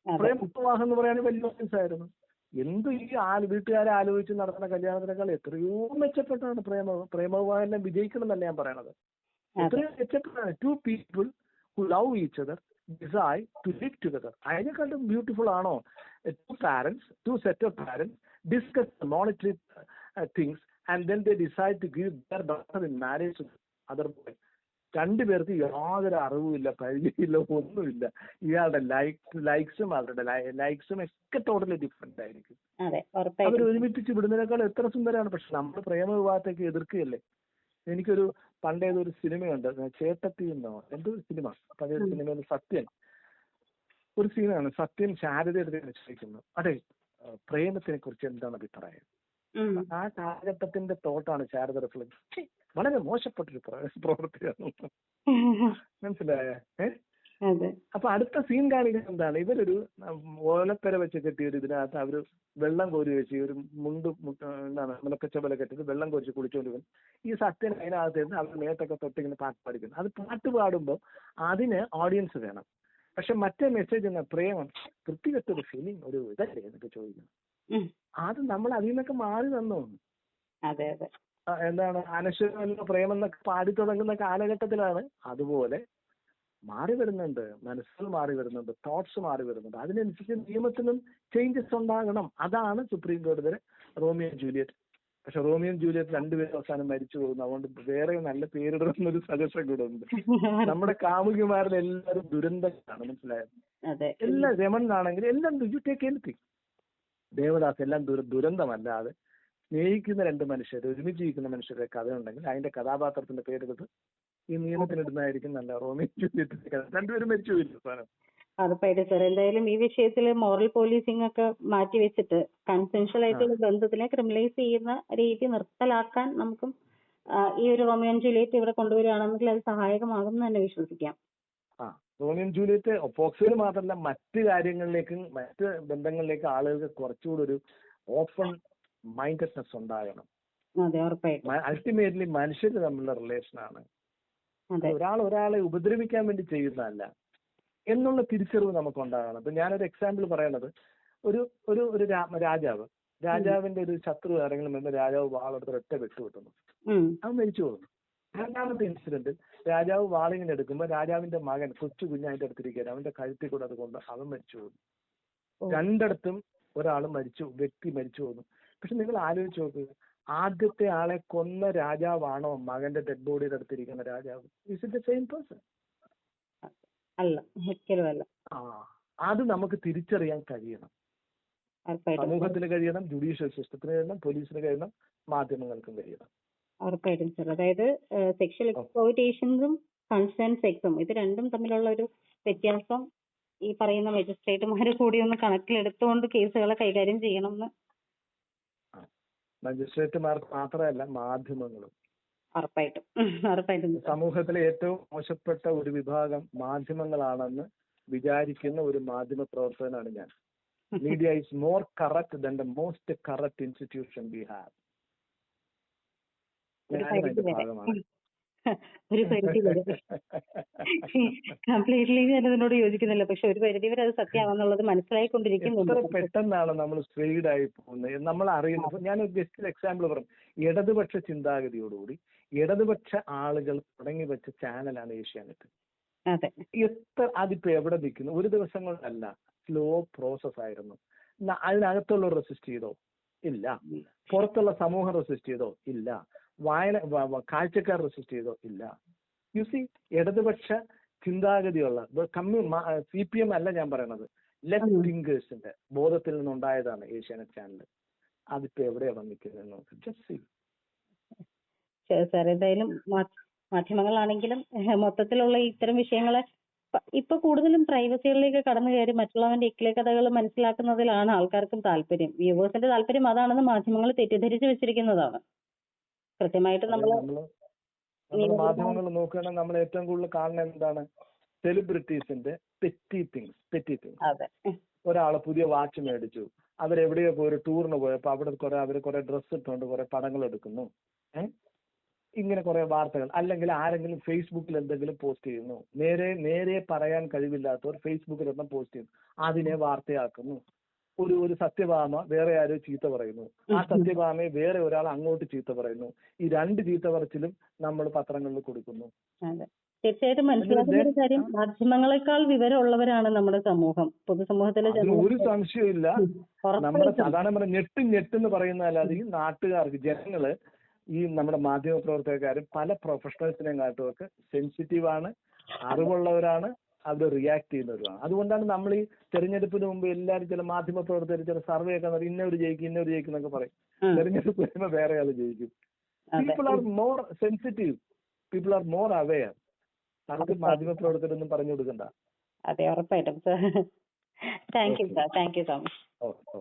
പ്രേമവിവാഹം എന്ന് പറയാൻ വലിയ ഓഫൻസ് ആയിരുന്നു. എന്ത് ഈ വീട്ടുകാരെ ആലോചിച്ച് നടത്തുന്ന കല്യാണത്തിനേക്കാൾ എത്രയോ മെച്ചപ്പെട്ടാണ് പ്രേമവിവാഹം എല്ലാം വിജയിക്കണം എന്നല്ല ഞാൻ പറയണത്. എത്രയോ മെച്ചപ്പെട്ടാണ്. 2 people who love each other decide to live together. അതിനെക്കാളും ബ്യൂട്ടിഫുൾ ആണോ 2 set of parents discuss the monetary things and then they decide to give their daughter in marriage to other boy. 2 പേർക്ക് യാതൊരു അറിവുമില്ല, പരിചയമില്ല, ഒന്നുമില്ല. ഇയാളുടെ ലൈക്സും അവരുടെ ലൈക്സും ഒക്കെ ടോട്ടലി ഡിഫറെന്റ് ആയിരിക്കും. അവർ ഒരുമിപ്പിച്ച് വിടുന്നതിനേക്കാൾ എത്ര സുന്ദരമാണ്. പക്ഷെ നമ്മൾ പ്രേമവിവാഹത്തേക്ക് എതിർക്കുകയല്ലേ. എനിക്കൊരു പണ്ടേതൊരു സിനിമയുണ്ട്, ചേട്ടത്തി എന്നോ എന്തോ ഒരു സിനിമ, പഴയ സിനിമയിൽ സത്യൻ ഒരു സീനാണ്. സത്യൻ ശാരദയുടെ ചോദിക്കുന്നു, അതെ പ്രേമത്തിനെ കുറിച്ച് എന്താണ് അഭിപ്രായം? ആ കാലഘട്ടത്തിന്റെ തോട്ടാണ് ശാരദ റിഫ്ലക്ട്. വളരെ മോശപ്പെട്ടൊരു പ്രവൃത്തിയാണ്. മനസ്സിലായ? അപ്പൊ അടുത്ത സീൻ കാണിക്കുന്നത് എന്താണ്? ഇവരൊരു ഓലപ്പര വെച്ച് കെട്ടിയൊരു ഇതിനകത്ത് അവര് വെള്ളം കോരി വെച്ച് ഒരു എന്താണ് മുലക്കച്ചവല കെട്ടിട്ട് വെള്ളം കോരിച്ച് കുളിച്ചോണ്ടിരിക്കും. ഈ സത്യൻ അതിനകത്ത് അവർ മേത്തൊക്കെ തൊട്ടിങ്ങനെ പാട്ട് പാടിക്കുന്നു. അത് പാട്ട് പാടുമ്പോൾ അതിന് ഓഡിയൻസ് വേണം. പക്ഷെ മറ്റേ മെസ്സേജ് എന്നാ പ്രേമം വൃത്തികെട്ടൊരു ഫീലിംഗ്, ഒരു ഇതല്ലേ എന്നൊക്കെ ചോദിക്കുന്നു. അത് നമ്മൾ അതിൽ നിന്നൊക്കെ മാറി വന്നു. എന്താണ് അനശ്വരമല്ല പ്രേമം എന്നൊക്കെ പാടി തുടങ്ങുന്ന കാലഘട്ടത്തിലാണ്. അതുപോലെ മാറി വരുന്നുണ്ട്, മനസ്സുകൾ മാറി വരുന്നുണ്ട്, തോട്ട്സ് മാറി വരുന്നുണ്ട്. അതിനനുസരിച്ച് നിയമത്തിനും ചേഞ്ചസ് ഉണ്ടാകണം. അതാണ് സുപ്രീം കോടതിയുടെ റോമിയോ ജൂലിയറ്റ്. പക്ഷെ റോമിയോ ജൂലിയറ്റ് 2 പേരും അവസാനം മരിച്ചു പോകുന്നു. അതുകൊണ്ട് വേറെ നല്ല പേരിടുന്നൊരു സജഷൻ കൂടെ ഉണ്ട്. നമ്മുടെ കാമുകിമാരിൽ എല്ലാവരും ദുരന്തങ്ങളാണ്. മനസ്സിലായത്? എല്ലാം രമണനാണെങ്കിൽ എല്ലാം യു ടേക്ക് എനിത്തിങ്. ദേവദാസ് എല്ലാം ദുരന്തമല്ലാതെ സ്നേഹിക്കുന്ന 2 മനുഷ്യർ, ഒരുമിച്ച് ജീവിക്കുന്ന മനുഷ്യരുടെ കഥയുണ്ടെങ്കിൽ അതിന്റെ കഥാപാത്രത്തിന്റെ പേരെടുത്ത് ഈ നിയമത്തിനിടുന്നതായിരിക്കും നല്ല. റോമിയോ ജൂലിയറ്റിന്റെ കഥ 2 പേരും മരിച്ചു പോയില്ല. ഉറപ്പായിട്ടും സാർ. എന്തായാലും ഈ വിഷയത്തിൽ മോറൽ പോലീസിംഗ് ഒക്കെ മാറ്റി വെച്ചിട്ട് കൺസെൻഷ്യൽ ആയിട്ടുള്ള ബന്ധത്തിനെ ക്രിമിനലൈസ് ചെയ്യുന്ന രീതി നിർത്തലാക്കാൻ നമുക്കും ഈ ഒരു റോമിയോ ആൻഡ് ജൂലിയറ്റ് ഇവിടെ കൊണ്ടുവരികയാണെങ്കിൽ അത് സഹായകമാകും എന്ന് തന്നെ വിശ്വസിക്കാം. റോമിയോ ആൻഡ് ജൂലിയറ്റ് പോക്സോയിൽ മാത്രമല്ല മറ്റ് കാര്യങ്ങളിലേക്കും മറ്റ് ബന്ധങ്ങളിലേക്കും ആളുകൾക്ക് കുറച്ചുകൂടി ഒരു ഓപ്പൺ മൈൻഡഡ്നെസ് ഉണ്ടാകണം. അൾട്ടിമേറ്റ്ലി മനുഷ്യർ തമ്മിലുള്ള റിലേഷനാണ്. ഒരാളെ ഉപദ്രവിക്കാൻ വേണ്ടി ചെയ്യുന്നതല്ല എന്നുള്ള തിരിച്ചറിവ് നമുക്ക് ഉണ്ടാകണം. ഇപ്പൊ ഞാനൊരു എക്സാമ്പിൾ പറയണത്, ഒരു രാജാവിന്റെ ഒരു ശത്രു ആരെങ്കിലും വന്ന് രാജാവ് വാളെടുത്ത് ഒറ്റ വെട്ടുകിട്ടുന്നു, അവൻ മരിച്ചു പോകുന്നു. 2ാമത്തെ ഇൻസിഡന്റ് രാജാവ് വാളിങ്ങനെ എടുക്കുമ്പോൾ രാജാവിന്റെ മകൻ കൊച്ചു കുഞ്ഞായിട്ട് എടുത്തിരിക്കുകയാണ്, അവന്റെ കഴുത്തിൽ കൂടെ അത് കൊണ്ട് അവൻ മരിച്ചു പോകുന്നു. 2ഇടത്തും വ്യക്തി മരിച്ചു പോകുന്നു. പക്ഷെ നിങ്ങൾ ആലോചിച്ച് നോക്കുക, ആദ്യത്തെ ആളെ കൊന്ന രാജാവാണോ മകന്റെ ഡെഡ് ബോഡിയുടെ അടുത്തിരിക്കുന്ന രാജാവ്? Is it the same person? അല്ല, ഒരിക്കലും അല്ല. അത് നമുക്ക് തിരിച്ചറിയാൻ കഴിയണം. സമൂഹത്തിന് കഴിയണം, ജുഡീഷ്യൽ സിസ്റ്റത്തിന് കഴിയണം, പോലീസിന് കഴിയണം, മാധ്യമങ്ങൾക്കും കഴിയണം. ഉറപ്പായിട്ടും സർ. അതായത് സെക്ഷൽ എക്സ്പ്ലോയിറ്റേഷൻസും കൺസേൺ സെക്സും ഇത് രണ്ടും തമ്മിലുള്ള ഒരു വ്യത്യാസം ഈ പറയുന്ന മജിസ്ട്രേറ്റുമാർ കൂടി ഒന്ന് കണക്കിലെടുത്തുകൊണ്ട് കേസുകളെ കൈകാര്യം ചെയ്യണമെന്ന്. മജിസ്ട്രേറ്റുമാർക്ക് മാത്രമല്ല, മാധ്യമങ്ങളും. ഉറപ്പായിട്ടും സമൂഹത്തിലെ ഏറ്റവും മോശപ്പെട്ട ഒരു വിഭാഗം മാധ്യമങ്ങളാണെന്ന് വിചാരിക്കുന്ന ഒരു മാധ്യമ പ്രവർത്തകനാണ് ഞാൻ. Media is more corrupt than the most corrupt institution we have. ഒരു പരിധി വരെ കംപ്ലീറ്റ്ലി ഞാൻ അതിനോട് യോജിക്കുന്നില്ല. പക്ഷെ ഒരു പരിധി വരെ അത് സത്യമാണെന്നുള്ളത് മനസ്സിലായിക്കൊണ്ടിരിക്കുന്നുണ്ട്. പെട്ടെന്നാണ് നമ്മൾ സ്ട്രെയിഡ് ആയി പോകുന്നത്, നമ്മൾ അറിയുന്നത്. ഞാൻ ജസ്റ്റ് എക്സാമ്പിൾ പറഞ്ഞു. ഇടതുപക്ഷ ചിന്താഗതിയോടുകൂടി ഇടതുപക്ഷ ആളുകൾ തുടങ്ങി വെച്ച ചാനലാണ് ഏഷ്യാനെറ്റ്. അതിപ്പോ എവിടെ നിൽക്കുന്നു? ഒരു ദിവസം കൊണ്ടല്ല, സ്ലോ പ്രോസസ് ആയിരുന്നു. അതിനകത്തുള്ള റെസിസ്റ്റ് ചെയ്തോ? ഇല്ല. പുറത്തുള്ള സമൂഹം റെസിസ്റ്റ് ചെയ്തോ? ഇല്ല. കാഴ്ചക്കാർ റെസിസ്റ്റ് ചെയ്തോ? ഇല്ല. യു സി ഇടതുപക്ഷ ചിന്താഗതിയുള്ള CPM അല്ല ഞാൻ പറയണത്, ലെഫ്റ്റ് തിങ്കേഴ്സിന്റെ ബോധത്തിൽ നിന്നുണ്ടായതാണ് ഏഷ്യാനെറ്റ് ചാനൽ. അതിപ്പോ എവിടെയാ വന്നിരിക്കുന്നത്? Just see. ശരി സാർ, എന്തായാലും മാധ്യമങ്ങളാണെങ്കിലും മൊത്തത്തിലുള്ള ഇത്തരം വിഷയങ്ങളെ ഇപ്പൊ കൂടുതലും പ്രൈവസികളിലേക്ക് കടന്നു കയറി മറ്റുള്ളവന്റെ ഇക്കിലെ കഥകൾ മനസ്സിലാക്കുന്നതിലാണ് ആൾക്കാർക്കും താല്പര്യം. വ്യൂവേഴ്സിന്റെ താല്പര്യം അതാണെന്ന് മാധ്യമങ്ങൾ തെറ്റിദ്ധരിച്ചു വെച്ചിരിക്കുന്നതാണ്. കൃത്യമായിട്ട് നമ്മള് മാധ്യമങ്ങൾ നോക്കുകയാണെങ്കിൽ നമ്മൾ ഏറ്റവും കൂടുതൽ കാണുന്നത് എന്താണ്? സെലിബ്രിറ്റീസിന്റെ പെറ്റി തിങ്സ്. അതെ. ഒരാള് പുതിയ വാച്ച് മേടിച്ചു, അവരെവിടെയോ പോയി ഒരു ടൂറിന് പോയപ്പോ അവിടെ അവര് കുറെ ഡ്രസ്സ് ഇട്ടുകൊണ്ട് കുറെ പടങ്ങൾ എടുക്കുന്നു. ഇങ്ങനെ കുറെ വാർത്തകൾ. അല്ലെങ്കിൽ ആരെങ്കിലും ഫേസ്ബുക്കിൽ എന്തെങ്കിലും പോസ്റ്റ് ചെയ്യുന്നു, നേരെ പറയാൻ കഴിവില്ലാത്തവർ ഫേസ്ബുക്കിൽ ഒന്നും പോസ്റ്റ് ചെയ്യുന്നു, അതിനെ വാർത്തയാക്കുന്നു. ഒരു സത്യഭാമ വേറെ ആരോ ചീത്ത പറയുന്നു, ആ സത്യഭാമയെ വേറെ ഒരാൾ അങ്ങോട്ട് ചീത്ത പറയുന്നു. ഈ രണ്ട് ചീത്ത പറച്ചിലും നമ്മൾ പത്രങ്ങളിൽ കൊടുക്കുന്നു. തീർച്ചയായിട്ടും മനസ്സിലാക്കുന്ന ഒരു കാര്യം, മാധ്യമങ്ങളെക്കാൾ വിവരമുള്ളവരാണ് നമ്മുടെ സമൂഹം, പൊതുസമൂഹത്തിലെ ഒരു സംശയമില്ല. നമ്മുടെ സാധാരണ ഞെട്ടെന്ന് പറയുന്നതല്ലാതെ ഈ നാട്ടുകാർക്ക്, ജനങ്ങള്, ഈ നമ്മുടെ മാധ്യമ പ്രവർത്തകരും പല പ്രൊഫഷണൽസിനെയും കാട്ടുമൊക്കെ സെൻസിറ്റീവാണ്, അറിവുള്ളവരാണ്, അവർ റിയാക്ട് ചെയ്യുന്നവരുമാണ്. അതുകൊണ്ടാണ് നമ്മൾ ഈ തെരഞ്ഞെടുപ്പിന് മുമ്പ് എല്ലാവരും ചില മാധ്യമ പ്രവർത്തകർ ചില സർവേ ഒക്കെ ഇന്നവർ ജയിക്കും എന്നൊക്കെ പറയും. തെരഞ്ഞെടുപ്പ് വരുമ്പോൾ വേറെ ആൾ ജയിക്കും. People are more sensitive, people are more aware. നമുക്ക് മാധ്യമ പ്രവർത്തകരൊന്നും പറഞ്ഞു കൊടുക്കണ്ട. അതെ, ഉറപ്പായിട്ടും. Thank you so much.